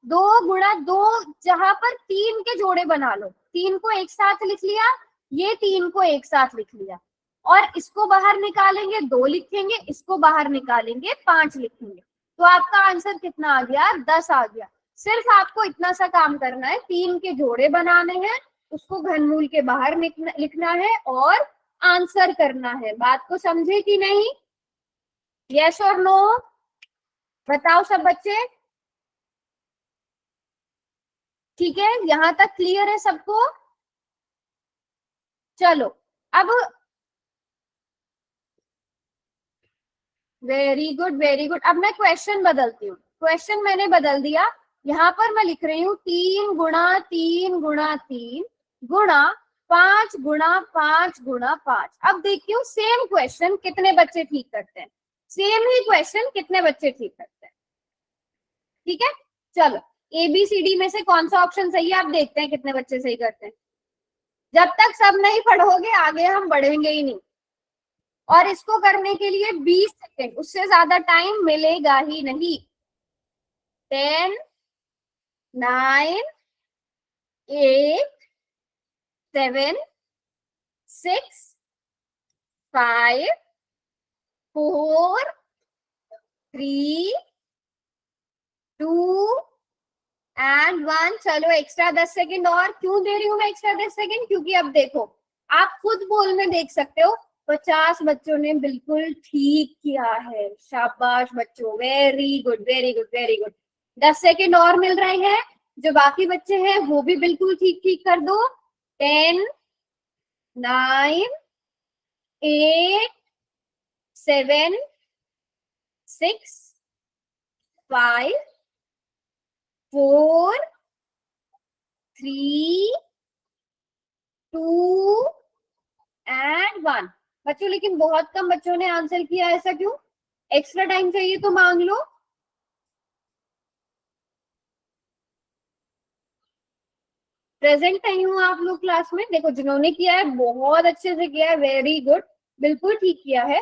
2 × 2, जहां पर 3 के जोड़े बना लो, 3 को एक साथ लिख लिया, ये 3 को एक साथ लिख लिया, और इसको बाहर निकालेंगे 2 लिखेंगे, इसको बाहर निकालेंगे 5 लिखेंगे, तो आपका आंसर कितना आ गया? 10 आ गया। सिर्फ आपको इतना सा काम करना है, 3 के जोड़े बनाने हैं, उसको घनमूल के बाहर लिखना है और आंसर करना है। बात को समझे कि नहीं? यस और नो बताओ सब बच्चे। ठीक है, यहां तक क्लियर है सबको? चलो अब, वेरी गुड वेरी गुड। अब मैं क्वेश्चन बदलती हूँ, क्वेश्चन मैंने बदल दिया। यहाँ पर मैं लिख रही हूँ 3 × 3 × 3 गुणा 5 × 5 × 5। अब देखती हूँ सेम क्वेश्चन कितने बच्चे ठीक करते हैं, सेम ही क्वेश्चन कितने बच्चे ठीक करते हैं। ठीक है, चलो ABCD में से कौन सा ऑप्शन सही है, आप देखते हैं कितने बच्चे सही करते हैं। जब तक सब नहीं पढ़ोगे आगे हम बढ़ेंगे ही नहीं, और इसको करने के लिए 20 सेकेंड, उससे ज्यादा टाइम मिलेगा ही नहीं। 10, 9, 8, 7, 6, 5, 4, 3, 2 एंड 1। चलो एक्स्ट्रा 10 सेकेंड और। क्यों दे रही हूँ मैं एक्स्ट्रा 10 सेकेंड? क्योंकि अब देखो, आप खुद बोल में देख सकते हो 50 बच्चों ने बिल्कुल ठीक किया है। शाबाश बच्चों, very good very good very good. 10 second और मिल रहे हैं, जो बाकी बच्चे हैं वो भी बिल्कुल ठीक ठीक कर दो। 10, 9, 8, 7, 6, 5, 4, 3, 2 एंड 1। बच्चों लेकिन बहुत कम बच्चों ने आंसर किया, ऐसा क्यों? एक्स्ट्रा टाइम चाहिए तो मांग लो। प्रेजेंट नहीं हूँ आप लोग क्लास में? देखो जिन्होंने किया है बहुत अच्छे से किया है, वेरी गुड, बिल्कुल ठीक किया है।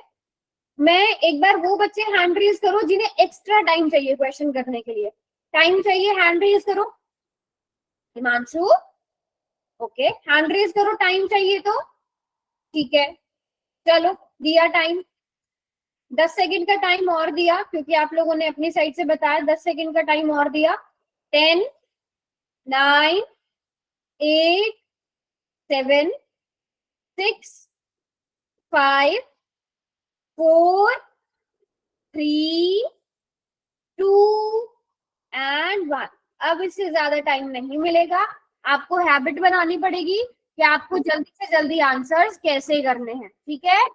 मैं एक बार वो बच्चे हैंड रेज करो जिन्हें एक्स्ट्रा टाइम चाहिए क्वेश्चन करने के लिए। टाइम चाहिए, हैंड रेज करो। हिमांशु, ओके, हैंड रेज करो, टाइम चाहिए तो। ठीक है, चलो दिया टाइम, 10 सेकंड का टाइम और दिया, क्योंकि आप लोगों ने अपनी साइड से बताया, 10 सेकंड का टाइम और दिया। 10, 9, 8, 7, 6, 5, 4, 3, 2 एंड 1। अब इससे ज्यादा टाइम नहीं मिलेगा, आपको हैबिट बनानी पड़ेगी कि आपको जल्दी से जल्दी आंसर्स कैसे करने हैं। ठीक है,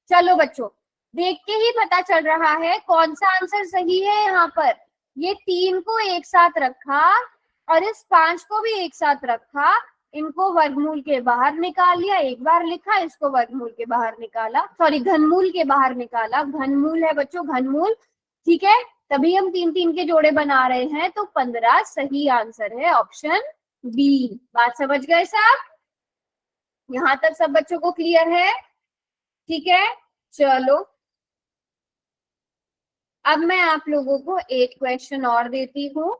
चलो बच्चों, देख के ही पता चल रहा है कौन सा आंसर सही है। यहाँ पर ये 3 को एक साथ रखा और इस 5 को भी एक साथ रखा, इनको वर्गमूल के बाहर निकाल लिया, एक बार लिखा, इसको वर्गमूल के बाहर निकाला, सॉरी घनमूल के बाहर निकाला। घनमूल है बच्चों, घनमूल। ठीक है, तभी हम 3 के जोड़े बना रहे हैं, तो 15 सही आंसर है, ऑप्शन बी। बात समझ गए साहब? यहां तक सब बच्चों को क्लियर है? ठीक है, चलो अब मैं आप लोगों को एक क्वेश्चन और देती हूँ।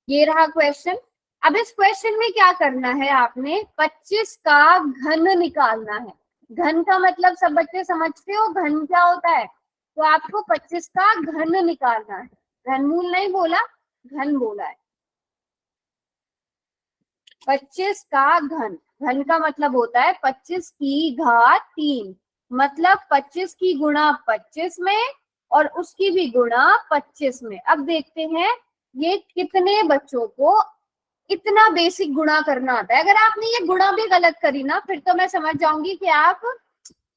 ये रहा क्वेश्चन। अब इस क्वेश्चन में क्या करना है, आपने 25 का घन निकालना है। घन का मतलब सब बच्चे समझते हो, घन क्या होता है? तो आपको 25 का घन निकालना है। घनमूल नहीं बोला, घन बोला है। 25 का घन, घन का मतलब होता है 25 की घात 3, मतलब 25 की गुणा 25 में और उसकी भी गुणा 25 में। अब देखते हैं ये कितने बच्चों को इतना बेसिक गुणा करना आता है। अगर आपने ये गुणा भी गलत करी ना, फिर तो मैं समझ जाऊंगी कि आप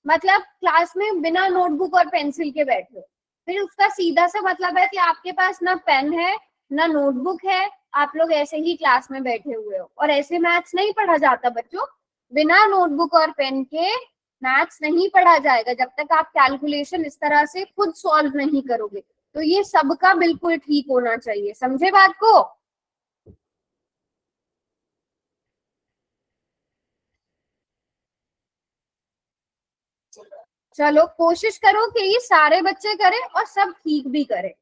मतलब क्लास में बिना नोटबुक और पेंसिल के बैठे हो। फिर उसका सीधा सा मतलब है कि आपके पास ना पेन है ना नोटबुक है, आप लोग ऐसे ही क्लास में बैठे हुए हो। और ऐसे मैथ्स नहीं पढ़ा जाता बच्चों, बिना नोटबुक और पेन के मैथ्स नहीं पढ़ा जाएगा जब तक आप कैलकुलेशन इस तरह से खुद सॉल्व नहीं करोगे। तो ये सबका बिल्कुल ठीक होना चाहिए, समझे बात को? चलो कोशिश करो कि ये सारे बच्चे करें और सब ठीक भी करें।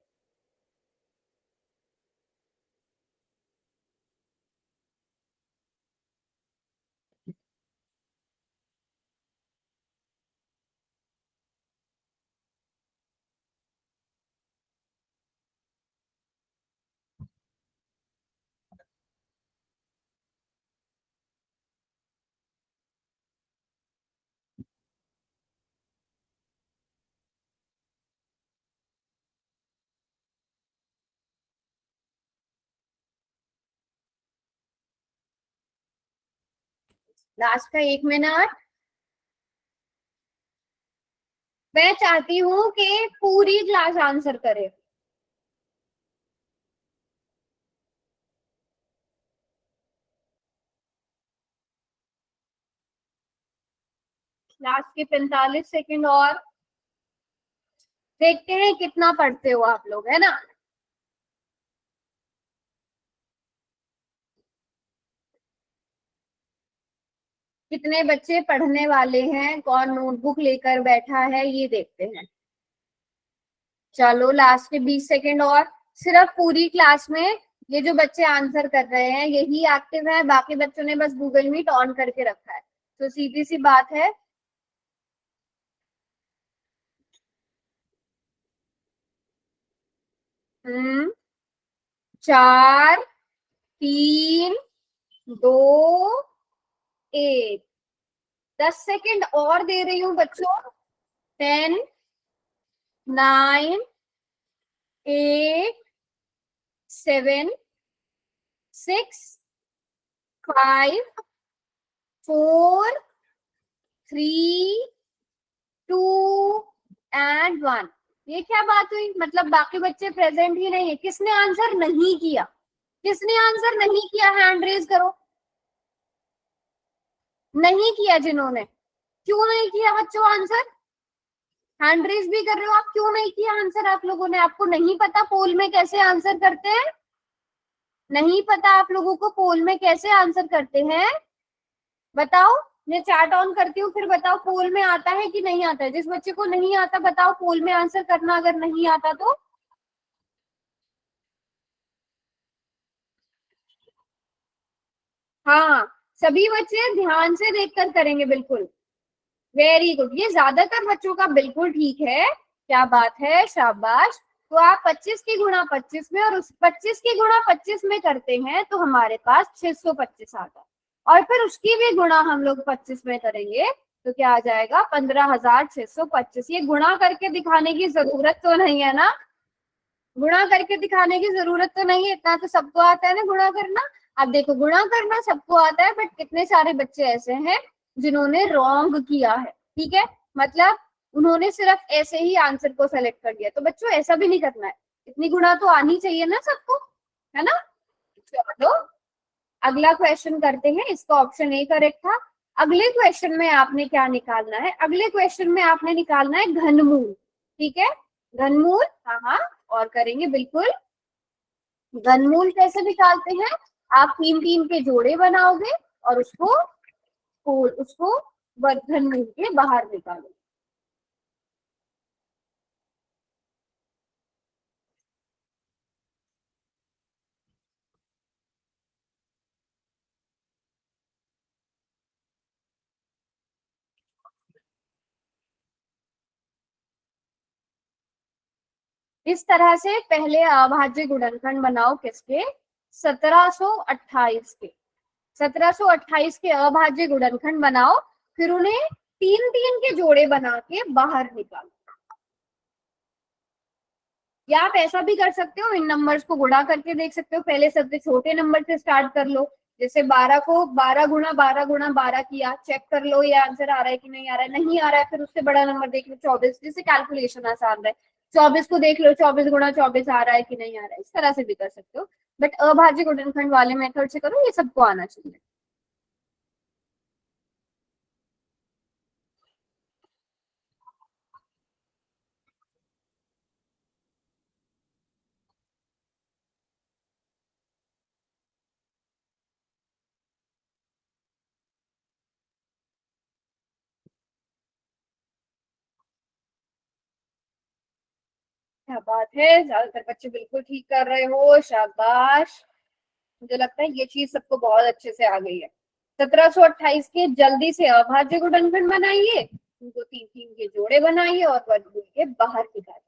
लास्ट का 1 मिनट। मैं चाहती हूँ कि पूरी क्लास आंसर करे। लास्ट के 45 सेकंड और देखते हैं कितना पढ़ते हो आप लोग, है ना? कितने बच्चे पढ़ने वाले हैं, कौन नोटबुक लेकर बैठा है, ये देखते हैं। चलो लास्ट के 20 सेकंड और। सिर्फ पूरी क्लास में ये जो बच्चे आंसर कर रहे हैं यही एक्टिव है, बाकी बच्चों ने बस गूगल मीट ऑन करके रखा है। तो सीधी सी बात है, हम्म 4 3 2 1। 10 सेकंड और दे रही हूँ बच्चों। 10 9 8 7 6 5 4 3 2 एंड 1। ये क्या बात हुई? मतलब बाकी बच्चे प्रेजेंट ही नहीं है। किसने आंसर नहीं किया? किसने आंसर नहीं किया? हैंड रेज करो। नहीं किया जिन्होंने। क्यों नहीं किया बच्चों आंसर? हैंड रेज भी कर रहे हो आप, क्यों नहीं किया आंसर आप लोगों ने? आपको नहीं पता पोल में कैसे आंसर करते हैं? नहीं पता आप लोगों को पोल में कैसे आंसर करते हैं? बताओ। मैं चैट ऑन करती हूँ, फिर बताओ पोल में आता है कि नहीं आता है। जिस बच्चे को नहीं आता बताओ पोल में आंसर करना, अगर नहीं आता तो। हाँ, सभी बच्चे ध्यान से देखकर करेंगे, बिल्कुल। वेरी गुड, ये ज्यादातर बच्चों का बिल्कुल ठीक है। क्या बात है, शाबाश। तो आप 25 की गुणा 25 में और उस 25 की गुणा 25 में करते हैं तो हमारे पास 625 आता है। और फिर उसकी भी गुणा हम लोग 25 में करेंगे तो क्या आ जाएगा? 15,625। ये गुणा करके दिखाने की जरूरत तो नहीं है ना? गुणा करके दिखाने की जरूरत तो नहीं है, इतना तो सबको आता है ना गुणा करना। अब देखो, गुणा करना सबको आता है, बट कितने सारे बच्चे ऐसे हैं जिन्होंने रॉन्ग किया है। ठीक है, मतलब उन्होंने सिर्फ ऐसे ही आंसर को सेलेक्ट कर दिया। तो बच्चों ऐसा भी नहीं करना है, इतनी गुणा तो आनी चाहिए ना सबको, है ना? चलो अगला क्वेश्चन करते हैं। इसका ऑप्शन ए करेक्ट था। अगले क्वेश्चन में आपने क्या निकालना है? अगले क्वेश्चन में आपने निकालना है घनमूल। ठीक है, घनमूल। हाँ हाँ, और करेंगे बिल्कुल। घनमूल कैसे निकालते हैं? आप 3 3 के जोड़े बनाओगे और उसको घनमूल के बाहर निकालोगे। इस तरह से पहले अभाज्य गुणनखंड बनाओ, किसके? 1728 के। 1728 के अभाज्य गुणनखंड बनाओ, फिर उन्हें 3 3 के जोड़े बना के बाहर निकालो। या आप ऐसा भी कर सकते हो, इन नंबर्स को गुणा करके देख सकते हो। पहले सबसे छोटे नंबर से स्टार्ट कर लो। जैसे 12 को 12 गुणा 12 गुणा 12 किया, चेक कर लो ये आंसर आ रहा है कि नहीं आ रहा है। नहीं आ रहा है, फिर उससे बड़ा नंबर देख लो 24, जिससे कैलकुलेशन आसान है। 24 को देख लो 24 गुणा 24 आ रहा है कि नहीं आ रहा है। इस तरह से भी कर सकते हो, बट अभाज्य गुणनखंड वाले मेथड से करो, ये सबको आना चाहिए। क्या बात है, ज्यादातर बच्चे बिल्कुल ठीक कर रहे हो, शाबाश। मुझे लगता है ये चीज सबको बहुत अच्छे से आ गई है। 1728 के जल्दी से अभाज्य गुणनखंड बनाइए, उनको तीन तीन के जोड़े बनाइए और वर्गमूल के बाहर निकालिए।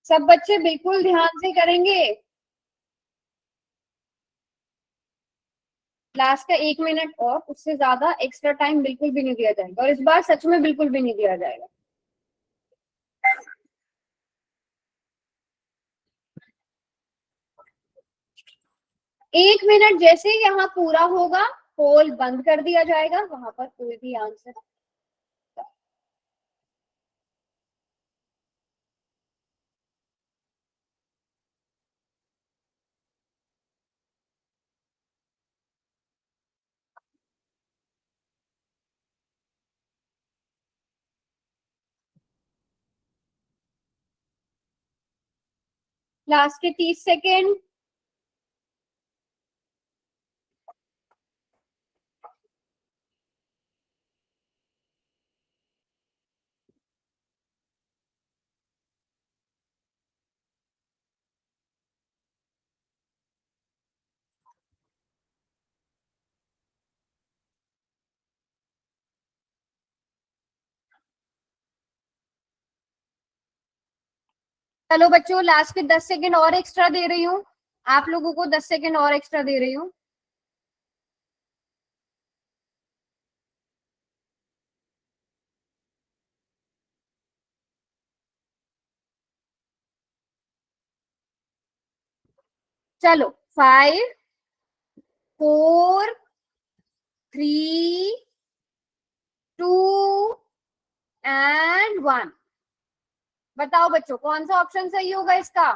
सब बच्चे बिल्कुल ध्यान से करेंगे। लास्ट का 1 मिनट और उससे ज्यादा एक्स्ट्रा टाइम बिल्कुल भी नहीं दिया जाएगा, और इस बार सच में बिल्कुल भी नहीं दिया जाएगा। 1 मिनट जैसे ही यहाँ पूरा होगा, पोल बंद कर दिया जाएगा, वहां पर कोई भी आंसर। लास्ट के 30 सेकेंड। चलो बच्चों, लास्ट के 10 सेकेंड और एक्स्ट्रा दे रही हूँ, आप लोगों को 10 सेकेंड और एक्स्ट्रा दे रही हूँ। चलो 5 4 3 2 एंड 1। बताओ बच्चों, कौन सा ऑप्शन सही होगा इसका?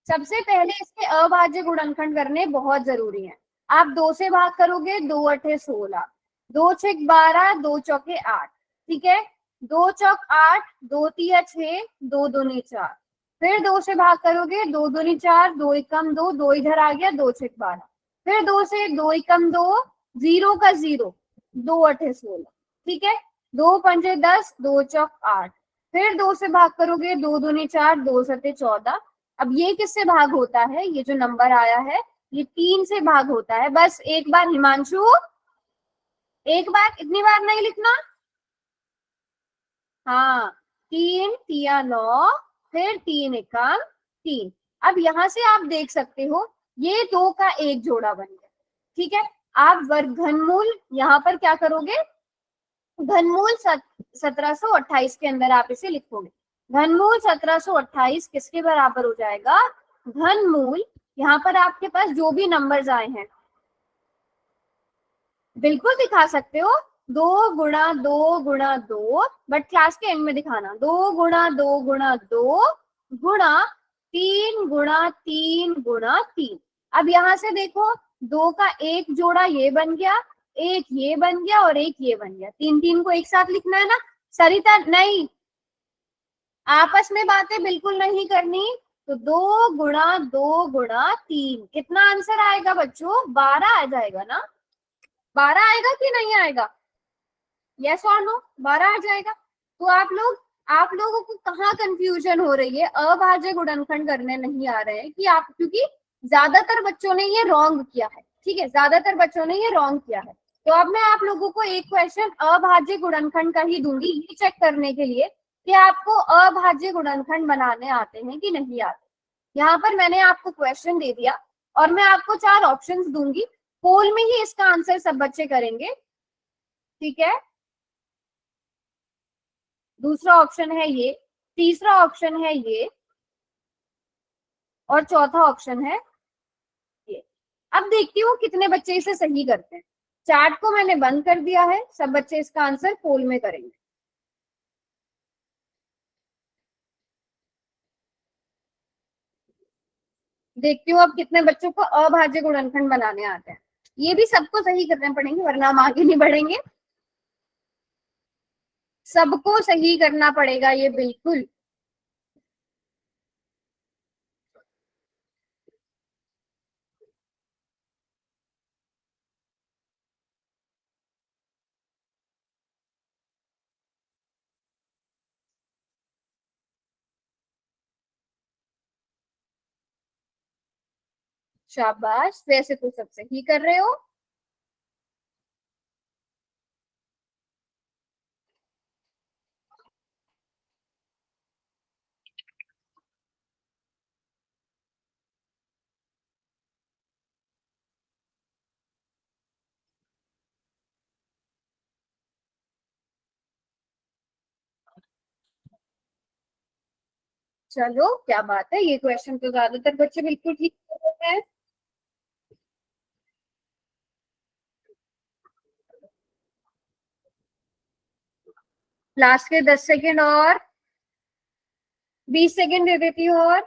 सबसे पहले इसके अभाज्य गुणनखंड करने बहुत जरूरी है। आप 2 से भाग करोगे, 2 अठे 16, 2 छक 12, 2 चौके 8, ठीक है। 2 चौक 8, 2 तिया 6, 2 दूनी 4। फिर 2 से भाग करोगे, 2 दूनी 4, 2 एकम 2, 2 इधर आ गया, 2 छक 12। फिर 2 से 2 एकम 2, 0 का 0, 2 अठे 16, ठीक है। 2 पंजे 10, 2 चौक 8। फिर 2 से भाग करोगे, 2 दूनी 4, 2 सते 14। अब ये किससे भाग होता है? ये जो नंबर आया है ये 3 से भाग होता है। बस एक बार हिमांशु, एक बार, इतनी बार नहीं लिखना। हाँ, 3 तिया 9, फिर 3 एकम 3। अब यहां से आप देख सकते हो ये 2 का एक जोड़ा बन गया, ठीक है। आप वर्ग घनमूल यहाँ पर क्या करोगे? घनमूल 1728 के अंदर आप इसे लिखोगे। घनमूल 1728 किसके बराबर हो जाएगा? घनमूल, यहाँ पर आपके पास जो भी नंबर्स आए हैं बिल्कुल दिखा सकते हो। 2 गुणा 2 गुणा 2, बट क्लास के एंड में दिखाना। 2 गुणा 2 गुणा 2 गुणा 3 गुणा 3 गुणा 3। अब यहां से देखो, 2 का एक जोड़ा ये बन गया, एक ये बन गया और एक ये बन गया। 3 3 को एक साथ लिखना है ना सरिता? नहीं, आपस में बातें बिल्कुल नहीं करनी। तो 2 गुणा 2 गुणा 3, कितना आंसर आएगा बच्चों? 12 आ जाएगा ना? 12 आएगा कि नहीं आएगा? यस और नो? 12 आ जाएगा। तो आप लोगों को कहाँ कंफ्यूजन हो रही है? अभाज्य गुणनखंड करने नहीं आ रहे हैं कि आप, क्योंकि ज्यादातर बच्चों ने ये रॉन्ग किया है, ठीक है, ज्यादातर बच्चों ने ये रॉन्ग किया है। तो अब मैं आप लोगों को एक क्वेश्चन अभाज्य गुणनखंड का ही दूंगी, ये चेक करने के लिए कि आपको अभाज्य गुणनखंड बनाने आते हैं कि नहीं आते। यहाँ पर मैंने आपको क्वेश्चन दे दिया और मैं आपको 4 ऑप्शंस दूंगी, पोल में ही इसका आंसर सब बच्चे करेंगे, ठीक है। दूसरा ऑप्शन है ये, तीसरा ऑप्शन है ये, और चौथा ऑप्शन है ये। अब देखती हूँ कितने बच्चे इसे सही करते हैं। चार्ट को मैंने बंद कर दिया है, सब बच्चे इसका आंसर पोल में करेंगे। देखती हूँ अब कितने बच्चों को अभाज्य गुणनखंड बनाने आते हैं। ये भी सबको सही करने पड़ेंगे वरना हम आगे नहीं बढ़ेंगे। सबको सही करना पड़ेगा ये बिल्कुल। शाबाश, वैसे तो सब सही कर रहे हो। चलो क्या बात है, ये क्वेश्चन तो ज्यादातर बच्चे बिल्कुल ठीक कर रहे हैं। लास्ट के 10 सेकेंड और 20 सेकेंड दे देती हूँ और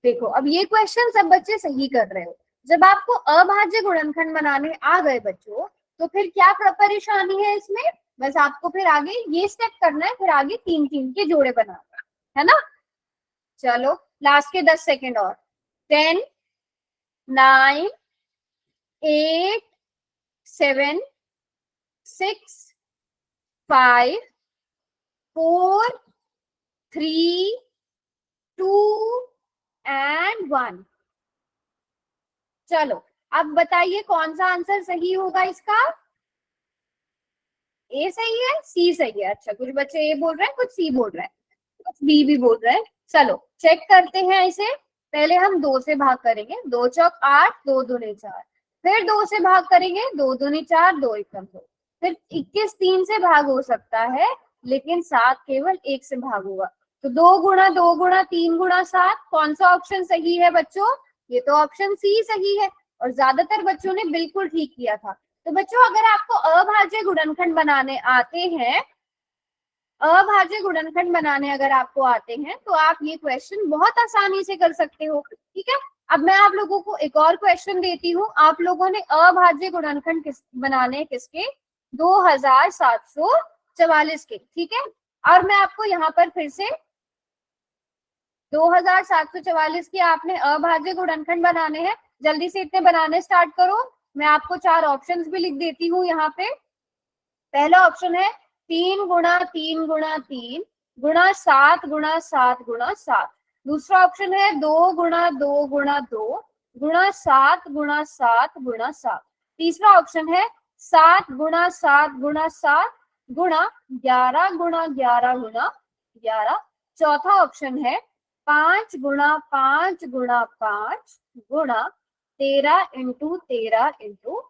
देखो अब ये क्वेश्चन सब बच्चे सही कर रहे हो। जब आपको अभाज्य गुणनखंड बनाने आ गए बच्चों, तो फिर क्या परेशानी है इसमें? बस आपको फिर आगे ये स्टेप करना है, फिर आगे 3-3 के जोड़े बनाना है ना। चलो लास्ट के 10 सेकेंड और 10, 9, 8, 7, 6, 5, 4, 3, 2 एंड 1। चलो अब बताइए कौन सा आंसर सही होगा इसका? ए सही है, सी सही है। अच्छा कुछ बच्चे ए बोल रहे हैं, कुछ सी बोल रहे हैं, कुछ बी भी बोल रहे हैं। चलो चेक करते हैं इसे। पहले हम 2 से भाग करेंगे, 2 चौक 8, 2 दूनी 4। फिर 2 से भाग करेंगे, 2 दूनी 4, 2 एकम 2। फिर 21 3 से भाग हो सकता है, लेकिन 7 केवल 1 से भाग होगा। तो 2 गुणा 2 गुणा 3 गुणा 7, कौन सा ऑप्शन सही है बच्चों? ये तो ऑप्शन सी सही है, और ज्यादातर बच्चों ने बिल्कुल ठीक किया था। तो बच्चों अगर आपको अभाज्य गुणनखंड बनाने आते हैं, अभाज्य गुणनखंड बनाने अगर आपको आते हैं, तो आप ये क्वेश्चन बहुत आसानी से कर सकते हो। ठीक है, अब मैं आप लोगों को एक और क्वेश्चन देती हूँ। आप लोगों ने अभाज्य गुणनखंड बनाने किसके? 2744 के। ठीक है, और मैं आपको यहाँ पर फिर से 2744 के आपने अभाज्य गुणनखंड बनाने हैं। जल्दी से इतने बनाने स्टार्ट करो। मैं आपको 4 ऑप्शंस भी लिख देती हूँ यहाँ पे। पहला ऑप्शन है 3 गुणा 3 गुणा 3 गुणा 7 गुणा 7 गुणा 7। दूसरा ऑप्शन है 2 गुणा 2 गुणा 2 गुणा 7 गुणा 7 गुणा 7। तीसरा ऑप्शन है 7 गुणा 7 गुणा 7 गुणा 11 गुणा 11 गुणा 11। चौथा ऑप्शन है 5 गुणा 5 गुणा 5 गुणा 13 इंटू 13 इंटू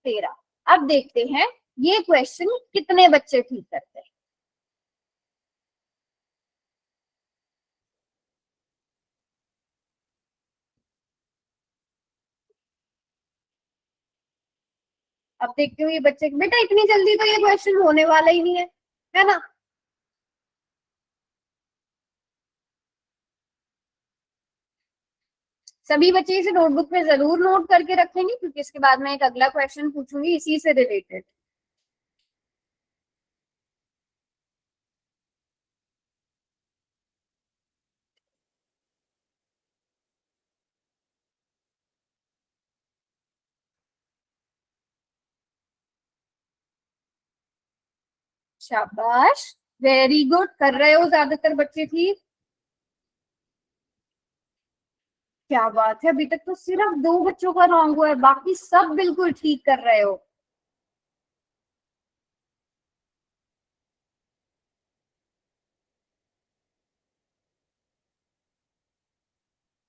13। अब देखते हैं ये क्वेश्चन कितने बच्चे ठीक करते हैं। अब देखते हुए ये बच्चे, बेटा इतनी जल्दी तो ये क्वेश्चन होने वाला ही नहीं है ना। सभी बच्चे इसे नोटबुक में जरूर नोट करके रखेंगे, क्योंकि इसके बाद मैं एक अगला क्वेश्चन पूछूंगी इसी से रिलेटेड। शाबाश, वेरी गुड, कर रहे हो ज्यादातर बच्चे ठीक। क्या बात है, अभी तक तो सिर्फ 2 बच्चों का रॉन्ग हुआ है, बाकी सब बिल्कुल ठीक कर रहे हो।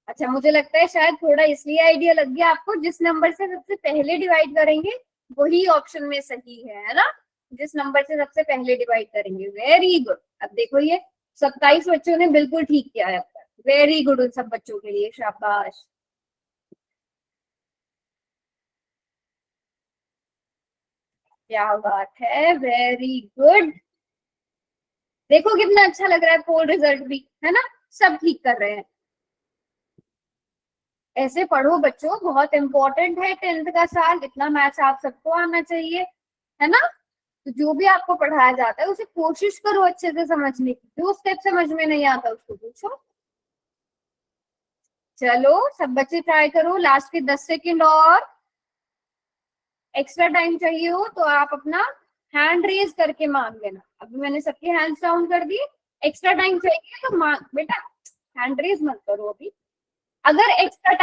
अच्छा मुझे लगता है शायद थोड़ा इसलिए आइडिया लग गया आपको, जिस नंबर से सबसे पहले डिवाइड करेंगे वही ऑप्शन में सही है ना। जिस नंबर से सबसे पहले डिवाइड करेंगे। Very good. अब देखो ये 27 बच्चों ने बिल्कुल ठीक किया है अब तक। वेरी गुड, उन सब बच्चों के लिए शाबाश। क्या बात है, वेरी गुड। देखो कितना अच्छा लग रहा है पोल रिजल्ट भी, है ना, सब ठीक कर रहे हैं। ऐसे पढ़ो बच्चों, बहुत इंपॉर्टेंट है 10th का साल, इतना मैथ्स आप सबको आना चाहिए, है ना। तो जो भी आपको पढ़ाया जाता है उसे कोशिश करो अच्छे से समझने की, जो स्टेप समझ में नहीं आता उसको पूछो। चलो सब बच्चे ट्राई करो, लास्ट के 10 सेकेंड और। एक्स्ट्रा टाइम चाहिए हो तो आप अपना हैंड रेज करके मांग लेना। अभी मैंने सबके हैंड्स डाउन कर दिए। एक्स्ट्रा टाइम चाहिए तो मांग, बेटा हैंड रेज मत करो अभी। अगर एक्स्ट्रा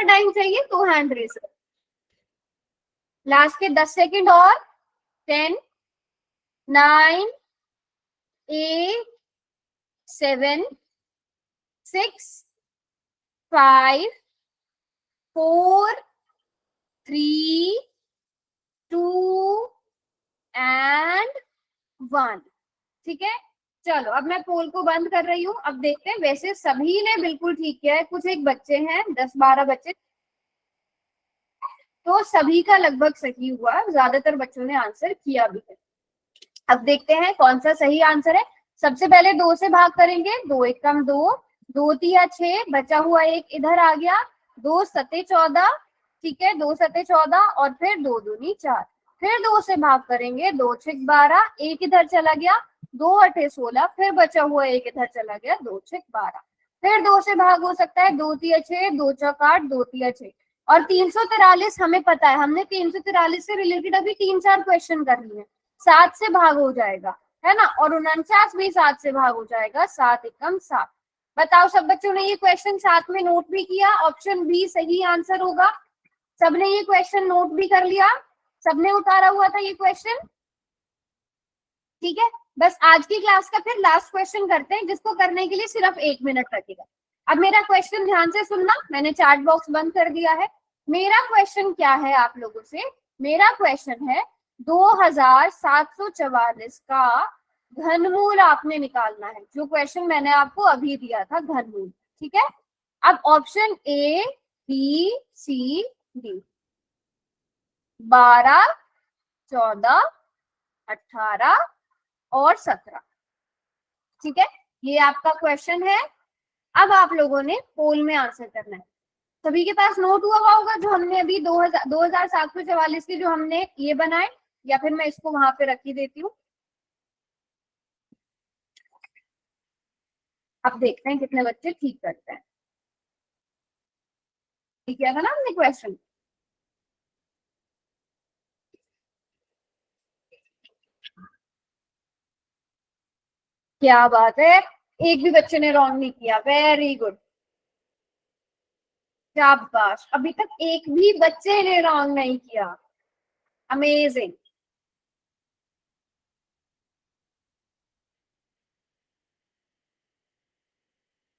टाइम चाहिए तो हैंड रेज करो। लास्ट के 10 सेकेंड और। 10, 9, 8, 7, 6, 5, 4, 3, 2 एंड 1। ठीक है, चलो अब मैं पोल को बंद कर रही हूँ। अब देखते हैं, वैसे सभी ने बिल्कुल ठीक किया है, कुछ एक बच्चे हैं 10-12 बच्चे, तो सभी का लगभग सही हुआ, ज्यादातर बच्चों ने आंसर किया भी है। अब देखते हैं कौन सा सही आंसर है। सबसे पहले 2 से भाग करेंगे, 2 एक कम 2, 2 तिया 6, बचा हुआ एक इधर आ गया, 2 सते 14, ठीक है 2 सते 14, और फिर 2 दूनी 4। फिर 2 से भाग करेंगे, 2 छक 12, एक इधर चला गया, 2 अठे 16, फिर बचा हुआ एक इधर चला गया, 2 छक 12। फिर 2 से भाग हो सकता है, 2 तिया 6, 2 चौक 8, 2 तिया 6। और 343 हमें पता है, हमने 343 से रिलेटेड अभी 3-4 क्वेश्चन कर लिए हैं। 7 से भाग हो जाएगा, है ना, और 49 भी 7 से भाग हो जाएगा, 7 एकम 7। बताओ सब बच्चों ने ये क्वेश्चन साथ में नोट भी किया? ऑप्शन बी सही आंसर होगा। सबने ये क्वेश्चन नोट भी कर लिया? सबने उतारा हुआ था ये क्वेश्चन? ठीक है, बस आज की क्लास का फिर लास्ट क्वेश्चन करते हैं, जिसको करने के लिए सिर्फ 1 मिनट लगेगा। अब मेरा क्वेश्चन ध्यान से सुनना, मैंने चैट बॉक्स बंद कर दिया है। मेरा क्वेश्चन क्या है आप लोगों से? मेरा क्वेश्चन है 2744 का घनमूल आपने निकालना है, जो क्वेश्चन मैंने आपको अभी दिया था, घनमूल। ठीक है, अब option A, B, C, D, 12, 14, 18 और 17। ठीक है, ये आपका क्वेश्चन है। अब आप लोगों ने पोल में आंसर करना है। सभी के पास नोट हुआ होगा जो हमने अभी 2744 के जो हमने ये बनाए, या फिर मैं इसको वहां पे रख ही देती हूँ। अब देखते हैं कितने बच्चे ठीक करते हैं। ठीक किया था ना हमने क्वेश्चन? क्या बात है, एक भी बच्चे ने रॉन्ग नहीं किया, वेरी गुड, शाबाश। अभी तक एक भी बच्चे ने रॉन्ग नहीं किया, अमेजिंग।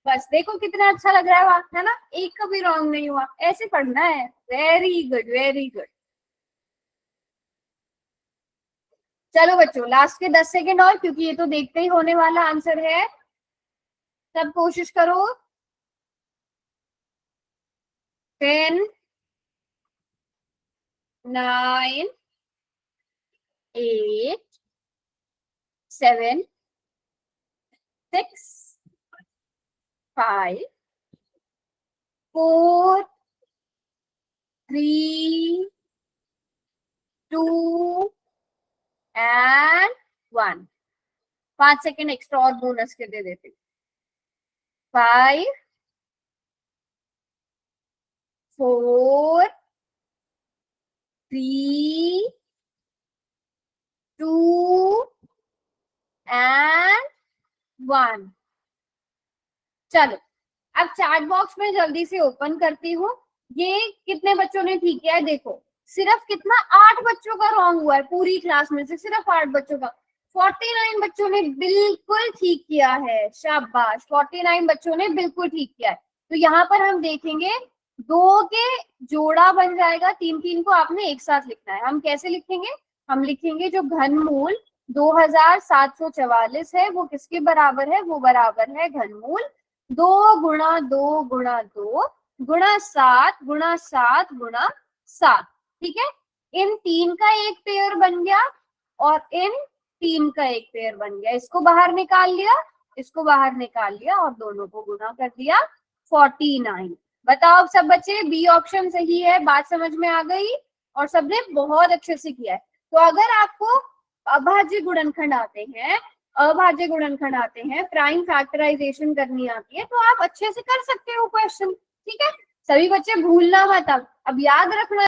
बस देखो कितना अच्छा लग रहा है वहां, है ना, एक का भी रॉन्ग नहीं हुआ। ऐसे पढ़ना है, वेरी गुड वेरी गुड। चलो बच्चों, लास्ट के 10 सेकेंड और, क्योंकि ये तो देखते ही होने वाला आंसर है। सब कोशिश करो। 10, 9, 8, 7, 6, 5, 4, 3, 2 एंड 1। 5 सेकेंड एक्स्ट्रा और बोनस के दे देते। 5, 4, 3, 2 एंड 1। चलो अब चैट बॉक्स में जल्दी से ओपन करती हूँ। ये कितने बच्चों ने ठीक किया है देखो। सिर्फ कितना, 8 बच्चों का रॉन्ग हुआ है पूरी क्लास में से, सिर्फ 8 बच्चों का। 49 बच्चों ने बिल्कुल ठीक किया है, शाबाश। 49 बच्चों ने बिल्कुल ठीक किया है। तो यहाँ पर हम देखेंगे 2 के जोड़ा बन जाएगा, 3-3 को आपने एक साथ लिखना है। हम कैसे लिखेंगे? हम लिखेंगे जो घनमूल 2744 है वो किसके बराबर है? वो बराबर है घनमूल 2 गुणा 2 गुणा 2 गुणा 7 गुणा 7 गुणा 7। ठीक है, इन 3 का एक पेयर बन गया और इन 3 का एक पेयर बन गया। इसको बाहर निकाल लिया, इसको बाहर निकाल लिया और दोनों को गुना कर दिया 49। बताओ अब सब बच्चे, बी ऑप्शन सही है, बात समझ में आ गई और सबने बहुत अच्छे से किया है। तो अगर आपको अभाज्य गुणनखंड आते हैं, अभाज्य गुणनखंड आते हैं, प्राइम फैक्टराइजेशन करनी आती है, तो आप अच्छे से कर सकते हो क्वेश्चन। ठीक है, सभी बच्चे भूलना मत। अब याद रखना